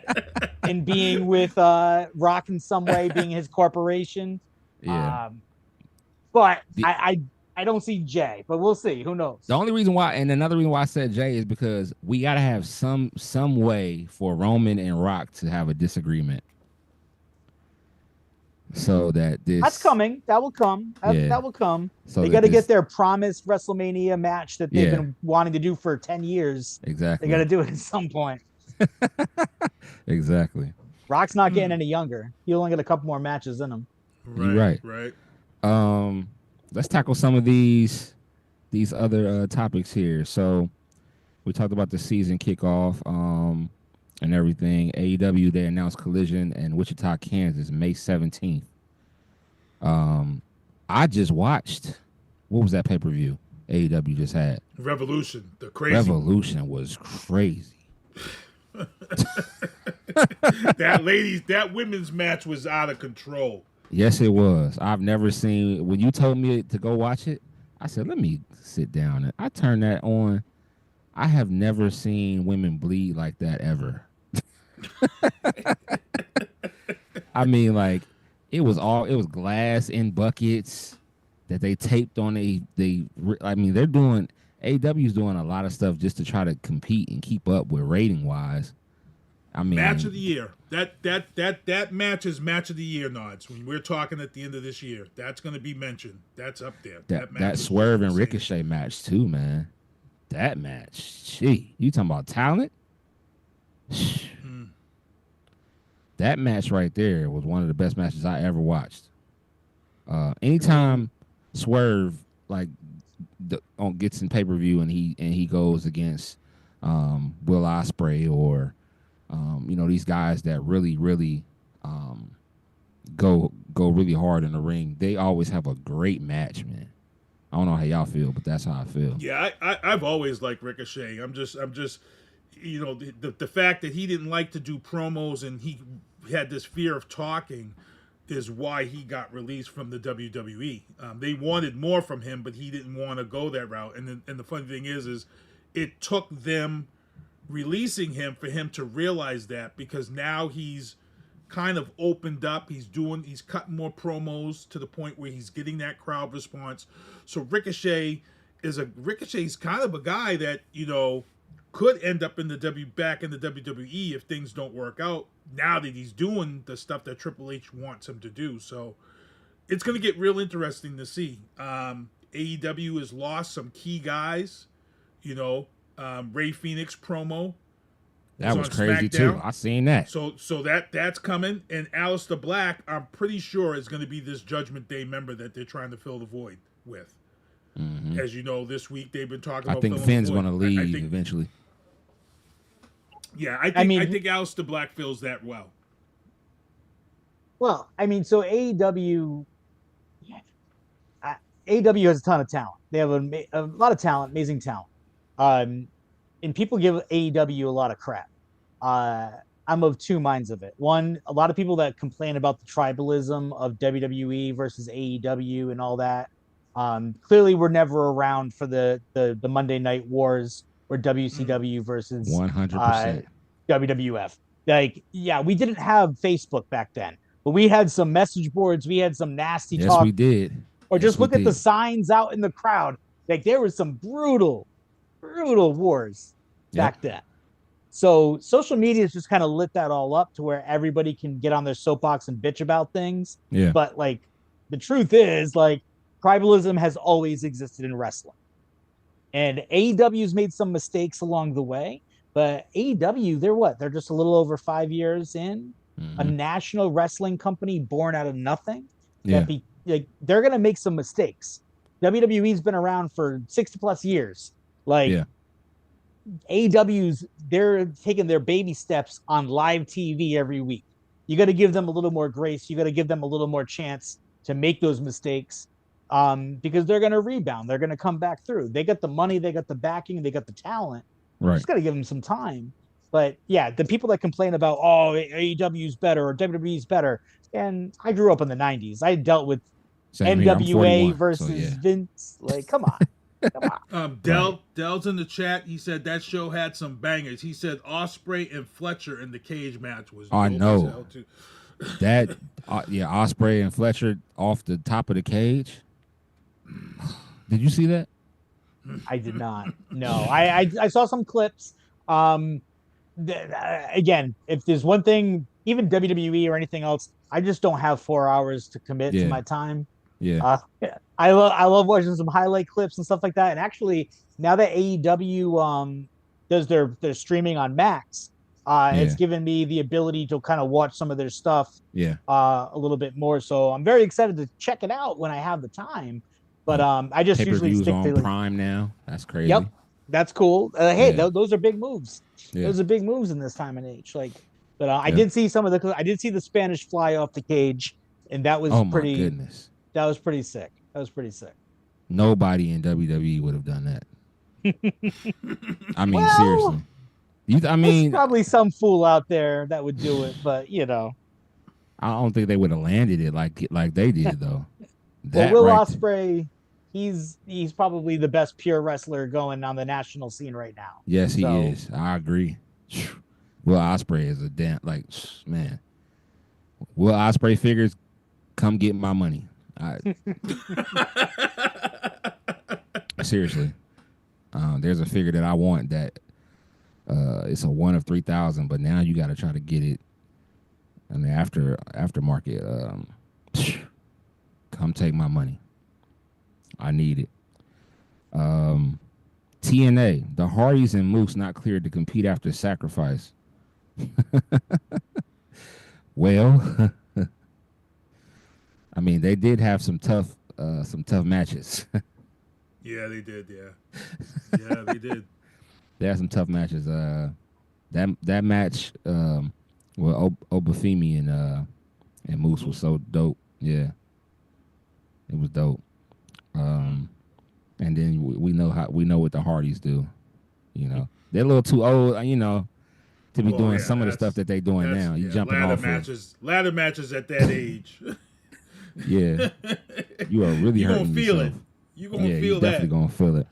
and being with Rock in some way, being his corporation. Yeah. But I don't see Jey, but we'll see. Who knows? The only reason why, and another reason why I said Jey, is because we got to have some way for Roman and Rock to have a disagreement. So that's coming. That will come. That will come. So they got to get their promised WrestleMania match that they've been wanting to do for 10 years. Exactly. They got to do it at some point. Exactly. Rock's not getting any younger. He only got a couple more matches in him. Right. Let's tackle some of these other topics here. So we talked about the season kickoff and everything. AEW, they announced Collision in Wichita, Kansas, May 17th. I just watched, what was that pay-per-view AEW just had? Revolution. The crazy. Revolution was crazy. that women's match was out of control. Yes, it was. I've never seen, when you told me to go watch it, I said, let me sit down. And I turned that on. I have never seen women bleed like that ever. I mean, like, it was glass in buckets that they taped on. They're doing, AEW's doing a lot of stuff just to try to compete and keep up with rating wise. I mean, match of the year. That match is match of the year nods. When we're talking at the end of this year, that's going to be mentioned. That's up there. That Swerve and Ricochet match too, man. That match, gee, you talking about talent? That match right there was one of the best matches I ever watched. Anytime Swerve gets in pay-per-view and he goes against Will Ospreay or these guys that really go really hard in the ring, they always have a great match, man. I don't know how y'all feel, but that's how I feel. Yeah, I've always liked Ricochet. I'm just the fact that he didn't like to do promos and he had this fear of talking is why he got released from the WWE. They wanted more from him, but he didn't want to go that route. And the funny thing is it took them releasing him for him to realize that, because now he's kind of opened up. He's cutting more promos to the point where he's getting that crowd response. So Ricochet's kind of a guy that, you know, could end up back in the WWE if things don't work out, now that he's doing the stuff that Triple H wants him to do. So it's going to get real interesting to see. AEW has lost some key guys, you know. Ray Phoenix promo. That was crazy too. I seen that. So that's coming. And Aleister Black, I'm pretty sure, is going to be this Judgment Day member that they're trying to fill the void with. Mm-hmm. As you know, this week they've been talking about. I think Finn's going to leave eventually. Yeah, I think Aleister Black fills that well. Well, I mean, so AEW has a ton of talent. They have a lot of talent, amazing talent. And people give AEW a lot of crap. I'm of two minds of it. One, a lot of people that complain about the tribalism of WWE versus AEW and all that. Clearly, we're never around for the Monday Night Wars or WCW versus 100% WWF. Like, yeah, we didn't have Facebook back then, but we had some message boards. We had some nasty talk. Yes, we did. Or just look at the signs out in the crowd. Like, there was some brutal wars back then. So social media has just kind of lit that all up to where everybody can get on their soapbox and bitch about things. Yeah. But like, the truth is, like, tribalism has always existed in wrestling. And AEW's made some mistakes along the way, but AEW, they're just a little over 5 years in, a national wrestling company born out of nothing. Yeah. They're going to make some mistakes. WWE's been around for 60 plus years. Like, AEW's, they're taking their baby steps on live TV every week. You got to give them a little more grace. You got to give them a little more chance to make those mistakes, because they're going to rebound. They're going to come back through. They got the money, they got the backing, they got the talent. Right. Just got to give them some time. But yeah, the people that complain about, oh, AEW's better or WWE's better. And I grew up in the 90s. I dealt with NWA versus Vince. Like, come on. Dell's in the chat. He said that show had some bangers. He said Ospreay and Fletcher in the cage match was. I know that. Ospreay and Fletcher off the top of the cage. Did you see that? I did not. No, I saw some clips. Again, if there's one thing, even WWE or anything else, I just don't have 4 hours to commit to my time. Yeah. I love watching some highlight clips and stuff like that. And actually, now that AEW does their streaming on Max, it's given me the ability to kind of watch some of their stuff a little bit more. So I'm very excited to check it out when I have the time. But I just usually stick to Prime now. That's crazy. Yep, that's cool. Those are big moves. Yeah. Those are big moves in this time and age. Like, but I did see I did see the Spanish fly off the cage, and that was pretty. My goodness. That was pretty sick. Nobody in WWE would have done that. I mean, seriously. There's probably some fool out there that would do it, but I don't think they would have landed it like they did though. Well, Will Ospreay, he's probably the best pure wrestler going on the national scene right now. Yes, he is. I agree. Will Ospreay is a man. Will Ospreay figures, come get my money. Seriously, there's a figure that I want that it's a 1 of 3,000, but now you got to try to get it in the aftermarket. Come take my money. I need it. TNA, the Hardys and Moose not cleared to compete after sacrifice. Well, I mean, they did have some tough matches. Yeah, they did. Yeah, they did. They had some tough matches. That match, Obafemi and Moose was so dope. Yeah, it was dope. And then we know what the Hardys do. They're a little too old. To be doing some of the stuff that they're doing now. You jumping off ladder matches at that age. Yeah, you are really hurting yourself. You're gonna feel that. Definitely gonna feel it.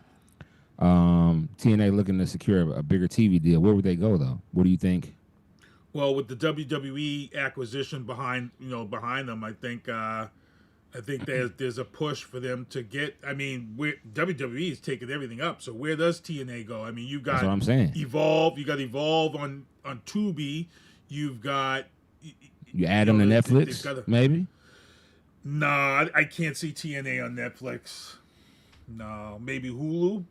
TNA looking to secure a bigger TV deal. Where would they go though? What do you think? Well, with the WWE acquisition behind them, I think there's a push for them to get. I mean, WWE is taking everything up. So where does TNA go? I mean, you got That's what I'm saying. Evolve. You got Evolve on Tubi. You've got. You add them to Netflix, maybe. No, I can't see TNA on Netflix. No, maybe Hulu.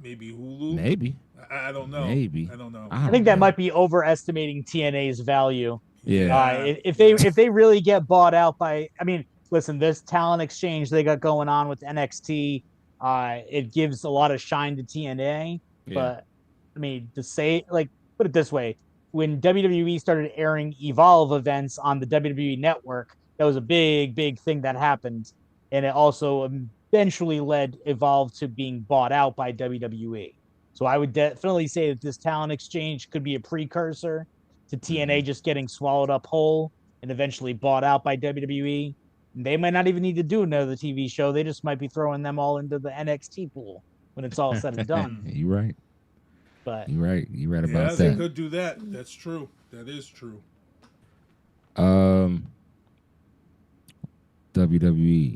Maybe Hulu. Maybe. I don't know. Maybe. I don't know. I think that might be overestimating TNA's value. Yeah. If they really get bought out by, I mean, listen, this talent exchange they got going on with NXT, it gives a lot of shine to TNA. Yeah. But I mean, to say, like, put it this way, when WWE started airing Evolve events on the WWE network, that was a big thing that happened, and it also eventually led Evolve to being bought out by WWE. So I would definitely say that this talent exchange could be a precursor to TNA just getting swallowed up whole and eventually bought out by WWE. And they might not even need to do another TV show. They just might be throwing them all into the NXT pool when it's all said and done. You're right. But you're right about that. Yeah, they could do that. That's true. That is true. WWE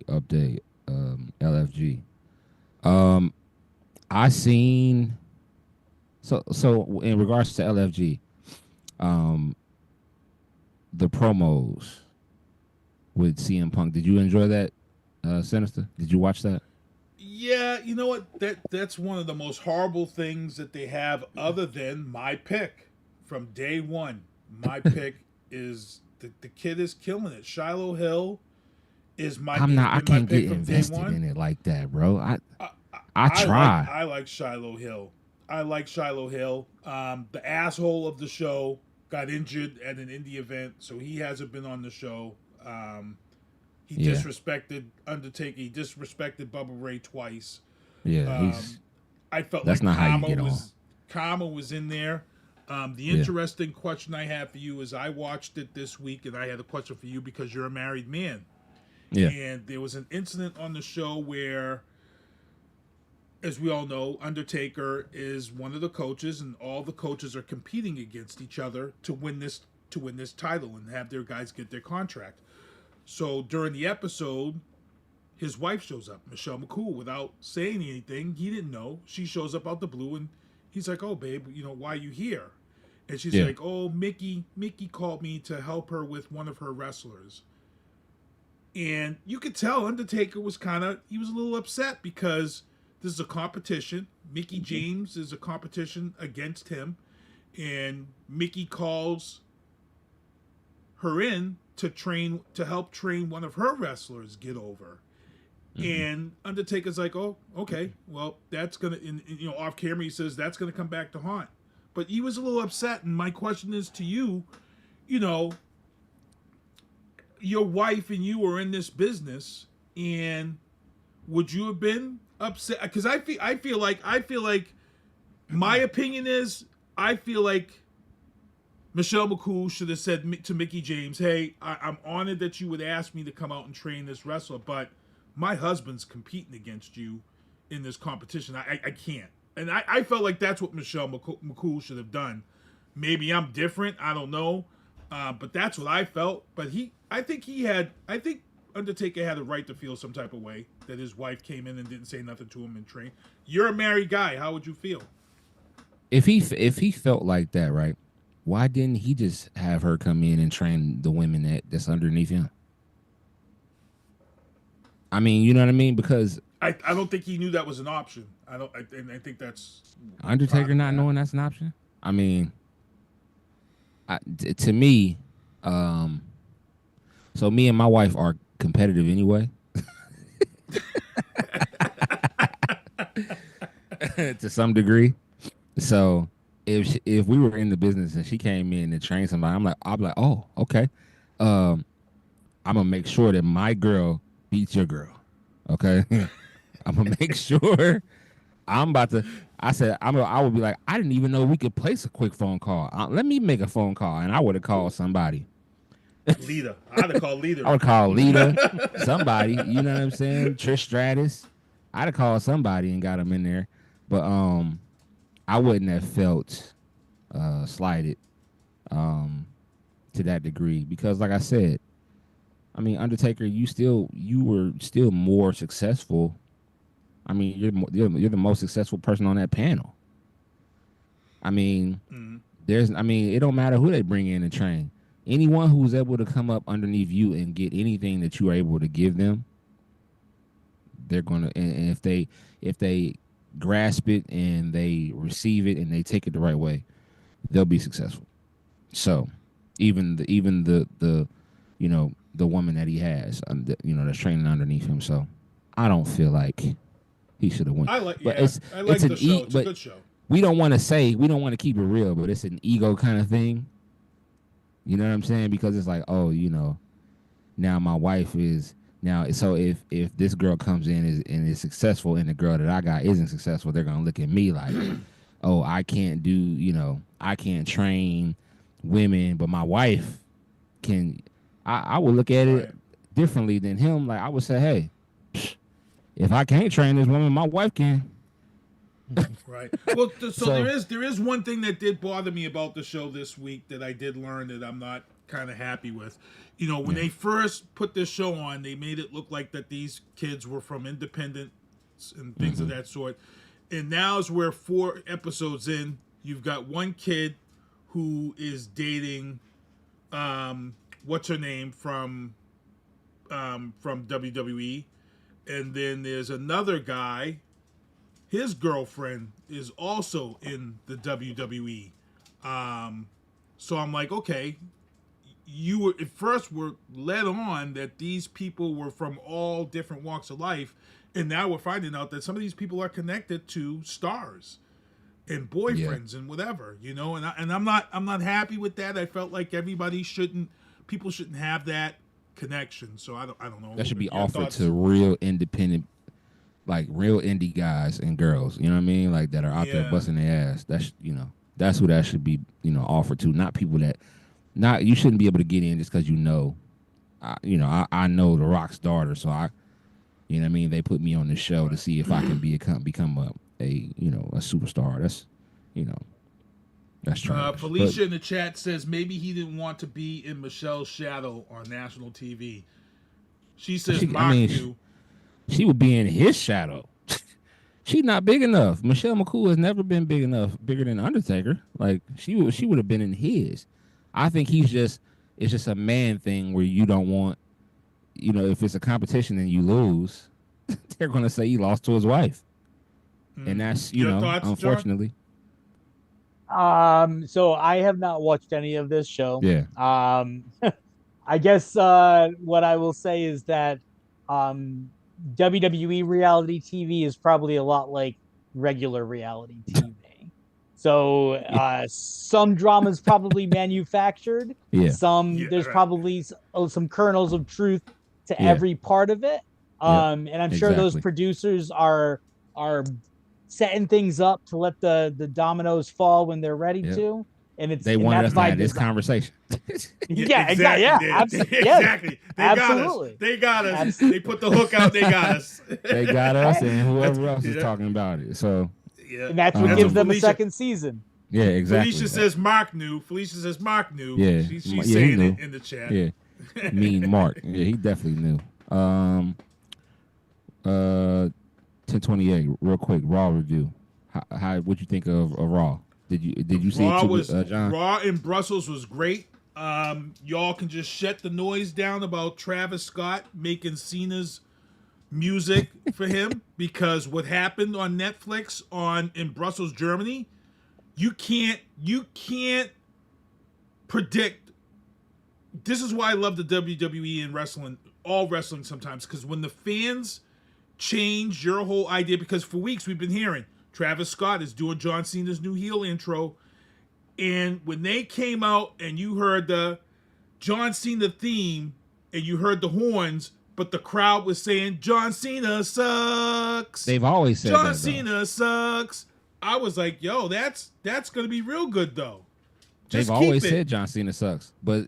update. LFG. I seen. So in regards to LFG, the promos with CM Punk. Did you enjoy that, Sinister? Did you watch that? Yeah, you know what? That's one of the most horrible things that they have, other than my pick from day one. My pick is the kid is killing it. Shiloh Hill is my. I can't get invested in it like that, bro. I try. I like Shiloh Hill. The asshole of the show got injured at an indie event, so he hasn't been on the show. He disrespected Undertaker. He disrespected Bubba Ray twice. Yeah, I felt that's like not Karma was in there. The interesting question I have for you is, I watched it this week, and I had a question for you because you're a married man. Yeah. And there was an incident on the show where, as we all know, Undertaker is one of the coaches, and all the coaches are competing against each other to win this title and have their guys get their contract. So during the episode, his wife shows up, Michelle McCool, without saying anything. He didn't know. She shows up out the blue, and he's like, "Oh, babe, why are you here?" And she's like, "Oh, Mickey called me to help her with one of her wrestlers." And you could tell Undertaker was a little upset because this is a competition. Mickey James is a competition against him, and Mickey calls her in to help train one of her wrestlers get over. And Undertaker's like, "Oh, okay, well, that's gonna," off camera he says that's gonna come back to haunt. But he was a little upset, and my question is to you, your wife and you are in this business, and would you have been upset? Because I feel like my opinion is, I feel like Michelle McCool should have said to Mickey James, "Hey, I'm honored that you would ask me to come out and train this wrestler, but my husband's competing against you in this competition. I can't." And I felt like that's what Michelle McCool should have done. Maybe I'm different. I don't know. But that's what I felt. But I think Undertaker had a right to feel some type of way that his wife came in and didn't say nothing to him and train. You're a married guy. How would you feel? If he felt like that, right? Why didn't he just have her come in and train the women that's underneath him? I mean, you know what I mean? Because I don't think he knew that was an option. I think that's Undertaker not knowing that's an option. I mean, to me, so me and my wife are competitive anyway. To some degree. So if we were in the business and she came in and trained somebody, I'll be like, "Oh, okay. I'm gonna make sure that my girl beats your girl." Okay. I'm gonna make sure I would be like, "I didn't even know we could place a quick phone call. Let me make a phone call." And I would have called somebody. Lita. I'd have called Lita. I would call Lita, somebody, you know what I'm saying? Trish Stratus. I'd have called somebody and got them in there. But I wouldn't have felt slighted to that degree because, like I said, I mean, Undertaker, you were still more successful. I mean, you're the most successful person on that panel. I mean, it don't matter who they bring in and train. Anyone who's able to come up underneath you and get anything that you are able to give them, they're gonna. And if they grasp it and they receive it and they take it the right way, they'll be successful. So, even the the woman that he has, that's training underneath him. So, I don't feel like he should have won. I like the show. It's a good show. We don't want to keep it real, but it's an ego kind of thing. You know what I'm saying? Because it's like, now my wife is now. So if this girl comes in and is successful, and the girl that I got isn't successful, they're gonna look at me like, oh, I can't I can't train women, but my wife can. I would look at it differently than him. Like I would say, hey, if I can't train this woman, my wife can. Right. Well, so there is one thing that did bother me about the show this week that I did learn that I'm not kind of happy with. When they first put this show on, they made it look like that these kids were from independents and things of that sort. And now is where 4 episodes in, you've got one kid who is dating what's her name from WWE, and then there's another guy. His girlfriend is also in the WWE. So I'm like, okay, you were at first were led on that these people were from all different walks of life, and now we're finding out that some of these people are connected to stars and boyfriends and whatever, and I'm not happy with that. I felt like people shouldn't have that connection. So I don't know. That should be offered to real independent, like real indie guys and girls, you know what I mean? Like that are out there busting their ass. That's that's who that should be, offered to. Not people that, you shouldn't be able to get in just because I know The Rock's daughter, so you know what I mean? They put me on the show to see if I can become a superstar. That's trash. Felicia in the chat says maybe he didn't want to be in Michelle's shadow on national TV. She says Mark knew. She would be in his shadow. She's not big enough. Michelle McCool has never been bigger than Undertaker. Like she would have been in his. I think it's just a man thing where you don't want, if it's a competition and you lose, they're gonna say he lost to his wife, and that's thoughts, unfortunately. John? So I have not watched any of this show. Yeah. I guess what I will say is that WWE reality TV is probably a lot like regular reality TV. So some drama is probably manufactured. Yeah. There's probably some kernels of truth to every part of it. And I'm sure those producers are setting things up to let the dominoes fall when they're ready to. And they wanted us to have this conversation. Exactly. They got us. They put the hook out. They got us. They got us, and whoever else is talking about it. So, and that's what gives them a second season. Yeah, exactly. Felicia says Mark knew. Yeah, she's saying it in the chat. Yeah, mean Mark. Yeah, he definitely knew. 1028. Real quick, Raw review. How what'd you think of Raw? Did you see Raw it too, John? Raw in Brussels was great. Y'all can just shut the noise down about Travis Scott making Cena's music for him, because what happened on Netflix in Brussels, Germany, you can't predict. This is why I love the WWE and wrestling, all wrestling sometimes, because when the fans change your whole idea, because for weeks we've been hearing Travis Scott is doing John Cena's new heel intro. And when they came out and you heard the John Cena theme and you heard the horns, but the crowd was saying, John Cena sucks. They've always said John Cena sucks. I was like, yo, that's going to be real good, though. They've always said John Cena sucks. But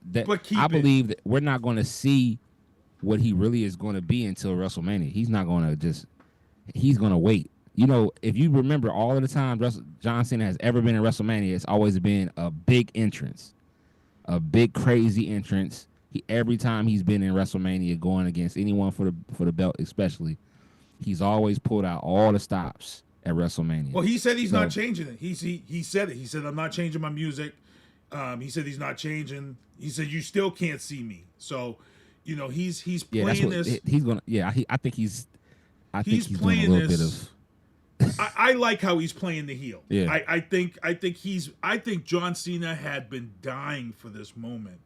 I believe that we're not going to see what he really is going to be until WrestleMania. He's not going to he's going to wait. you know, if you remember all of the time John Cena has ever been in WrestleMania, it's always been a big entrance, a big crazy entrance. Every time he's been in WrestleMania going against anyone for the belt, especially, he's always pulled out all the stops at WrestleMania. Well, he said he's not changing it. He said it. He said, I'm not changing my music. He said he's not changing. He said you still can't see me. So, you know, he's playing this. He's gonna. Yeah, I think he's playing doing a little this. Bit of. I like how he's playing the heel. Yeah. I think John Cena had been dying for this moment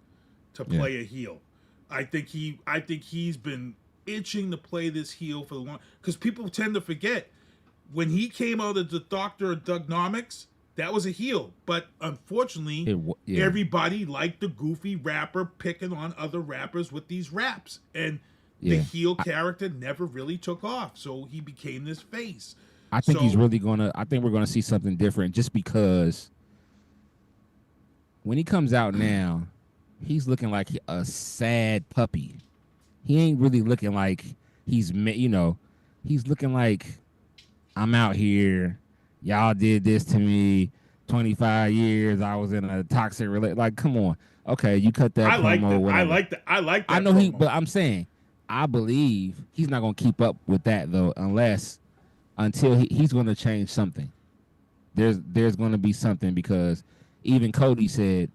to play a heel. I think he's been itching to play this heel for the long, because people tend to forget when he came out as the Dr. Dugnomics, that was a heel. But unfortunately, everybody liked the goofy rapper picking on other rappers with these raps, and the heel character never really took off. So he became this face. I think he's really gonna. I think we're gonna see something different, just because when he comes out now, he's looking like a sad puppy. He ain't really looking like he's looking like, I'm out here. Y'all did this to me. 25 years I was in a toxic relationship. Like, come on. Okay, you cut that promo. I like that. I know promo. But I'm saying, I believe he's not gonna keep up with that though, until he's gonna change something. There's gonna be something, because even Cody said,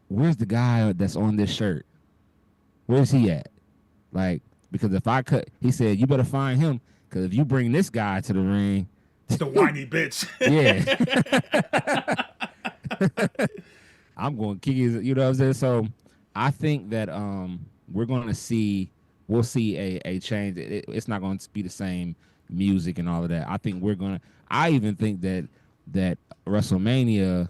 where's the guy that's on this shirt? Where's he at? Like, because if I cut, he said, you better find him, because if you bring this guy to the ring, it's the whiny bitch. Yeah. I'm going to kick his, you know what I'm saying? So I think that we'll see a change. It's not going to be the same music and all of that. I think I even think that WrestleMania,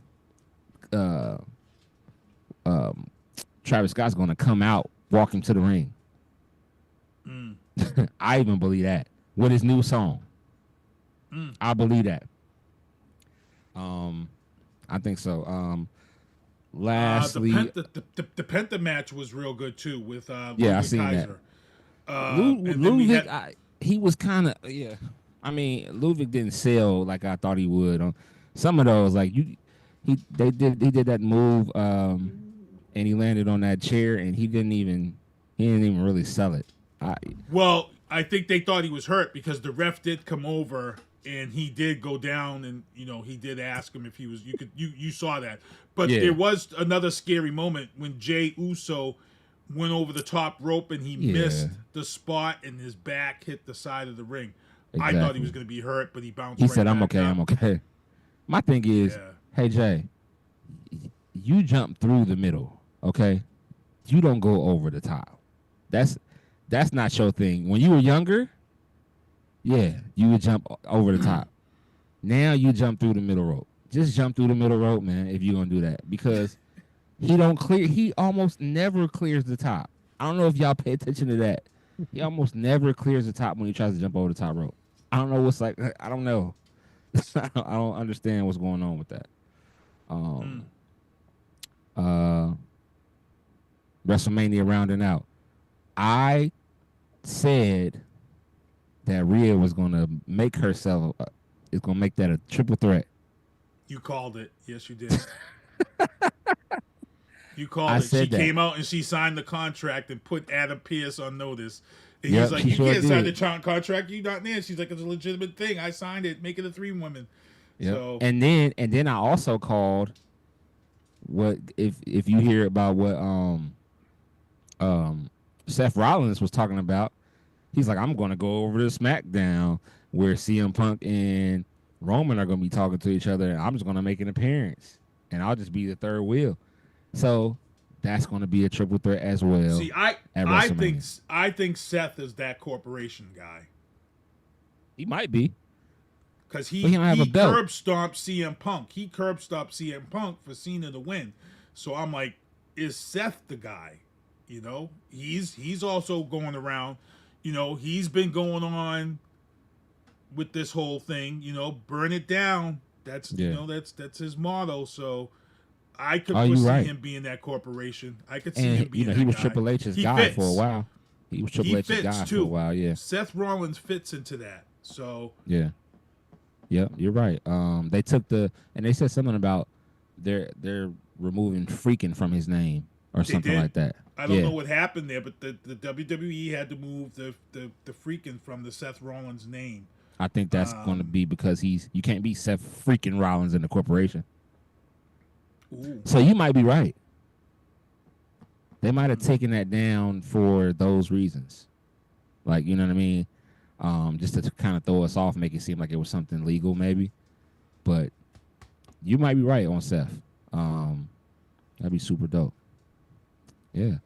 Travis Scott's going to come out walking to the ring. I even believe that with his new song. I believe that. I think so. Lastly, the Penta match was real good too with I seen Kaiser. That. Ludwig, he was kind of I mean, Ludwig didn't sell like I thought he would on some of those. Like he did that move, and he landed on that chair, and he didn't even really sell it. Well, I think they thought he was hurt, because the ref did come over and he did go down, and he did ask him if he was. You saw that, but there was another scary moment when Jey Uso went over the top rope and he missed the spot, and his back hit the side of the ring. Exactly. I thought he was going to be hurt, but he bounced. He said, "I'm okay. I'm okay." My thing is, hey Jay, you jump through the middle, okay? You don't go over the top. That's not your thing. When you were younger, you would jump over the top. Now you jump through the middle rope. Just jump through the middle rope, man, if you're going to do that. Because he almost never clears the top. I don't know if y'all pay attention to that. He almost never clears the top when he tries to jump over the top rope. I don't know what's like. I don't know. I don't understand what's going on with that. WrestleMania rounding out. I said that Rhea was going to make herself, is going to make that a triple threat. You called it. Yes, you did. You called it. She came out and she signed the contract and put Adam Pearce on notice. And he was like, you can't sign the contract. You're not there. She's like, it's a legitimate thing. I signed it. Make it a 3-woman. Yep. So, and then I also called what if you hear about what Seth Rollins was talking about. He's like, I'm going to go over to SmackDown where CM Punk and Roman are going to be talking to each other, and I'm just going to make an appearance, and I'll just be the third wheel. So that's going to be a triple threat as well. See, I think Seth is that corporation guy. He might be. Because he curb stomped CM Punk. He curb stomped CM Punk for Cena to win. So I'm like, is Seth the guy? He's also going around. He's been going on with this whole thing. Burn it down. That's that's his motto. So I could see him being that corporation. I could see him being. He was Triple H's guy for a while. He was Triple H's guy for a while. Yeah. Seth Rollins fits into that. So yeah, you're right. They took and they said something about they're removing freaking from his name or something like that. I don't know what happened there, but the WWE had to move the freaking from the Seth Rollins name. I think that's going to be because you can't be Seth freaking Rollins in the corporation. Ooh. So you might be right. They might have taken that down for those reasons. Like, you know what I mean? Just to kind of throw us off, make it seem like it was something legal maybe. But you might be right on Seth. That'd be super dope. Yeah.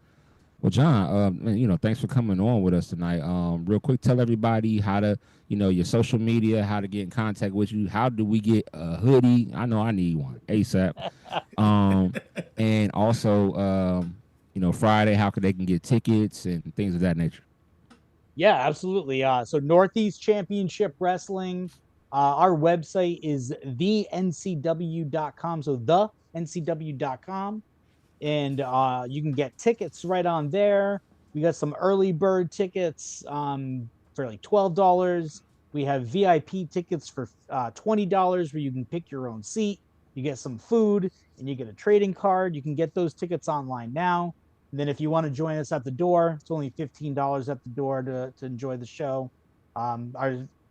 Well, John, thanks for coming on with us tonight. Real quick, tell everybody how to, your social media, how to get in contact with you. How do we get a hoodie? I know I need one ASAP. And also, Friday, how they can get tickets and things of that nature. Yeah, absolutely. So Northeast Championship Wrestling, our website is thencw.com. So thencw.com. And you can get tickets right on there. We got some early bird tickets for like $12. We have VIP tickets for $20 where you can pick your own seat. You get some food and you get a trading card. You can get those tickets online now. And then if you want to join us at the door, it's only $15 at the door to enjoy the show.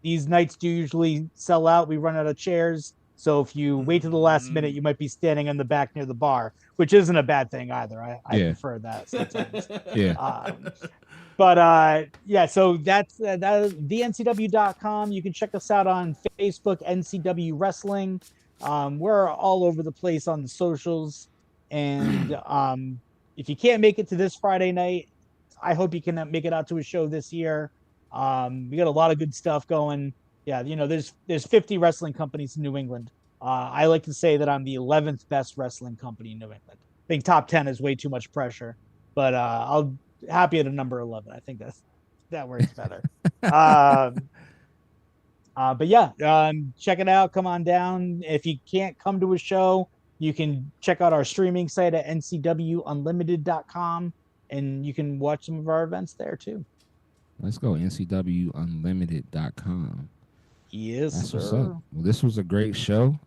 These nights do usually sell out. We run out of chairs. So if you wait to the last minute, you might be standing in the back near the bar, which isn't a bad thing either. I prefer that sometimes. Yeah. So that's thencw.com. You can check us out on Facebook, NCW Wrestling. We're all over the place on the socials. And if you can't make it to this Friday night, I hope you can make it out to a show this year. We got a lot of good stuff going. Yeah, there's 50 wrestling companies in New England. I like to say that I'm the 11th best wrestling company in New England. I think top 10 is way too much pressure, but I'll happy at a number 11. I think that works better. But yeah, check it out. Come on down. If you can't come to a show, you can check out our streaming site at ncwunlimited.com, and you can watch some of our events there too. Let's go, ncwunlimited.com. Yes, that's sir. What's up. Well, this was a great show.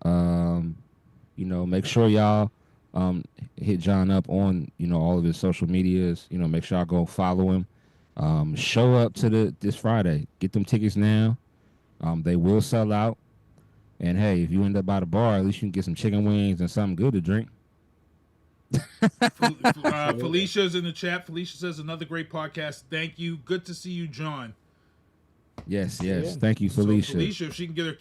Make sure y'all hit John up on all of his social medias. Make sure y'all go follow him. Show up to this Friday. Get them tickets now. They will sell out. And hey, if you end up by the bar, at least you can get some chicken wings and something good to drink. Felicia's in the chat. Felicia says another great podcast. Thank you. Good to see you, John. Yes. Thank you, Felicia. So Felicia, if she can get the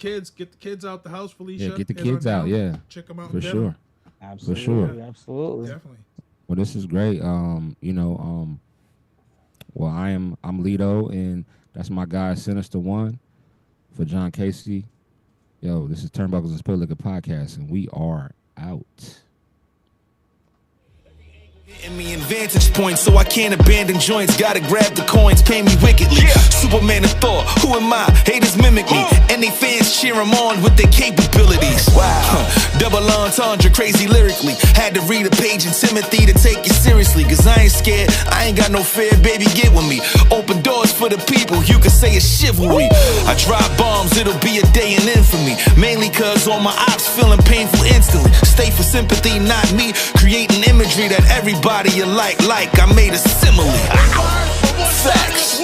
kids out the house, Felicia. Yeah, get the kids out. Yeah, check them out for sure. Absolutely, for sure, absolutely, definitely. Well, this is great. Well, I'm Lito, and that's my guy Sinista1 for John Casey. Yo, this is Turnbuckles and Spilled Liquor Podcast, and we are out. Hitting me in vantage points, so I can't abandon joints. Gotta grab the coins, pay me wickedly. Superman of Thor, who am I? Haters mimic me, and they fans cheer him on with their capabilities. Wow, double entendre, crazy lyrically. Had to read a page in Timothy to take it seriously. Cause I ain't scared, I ain't got no fear, baby, get with me. Open doors for the people, you can say it's chivalry. I drop bombs, it'll be a day in infamy. Mainly cause all my ops feeling painful instantly. Stay for sympathy, not me. Creating imagery that everybody you like I made a simile. Facts.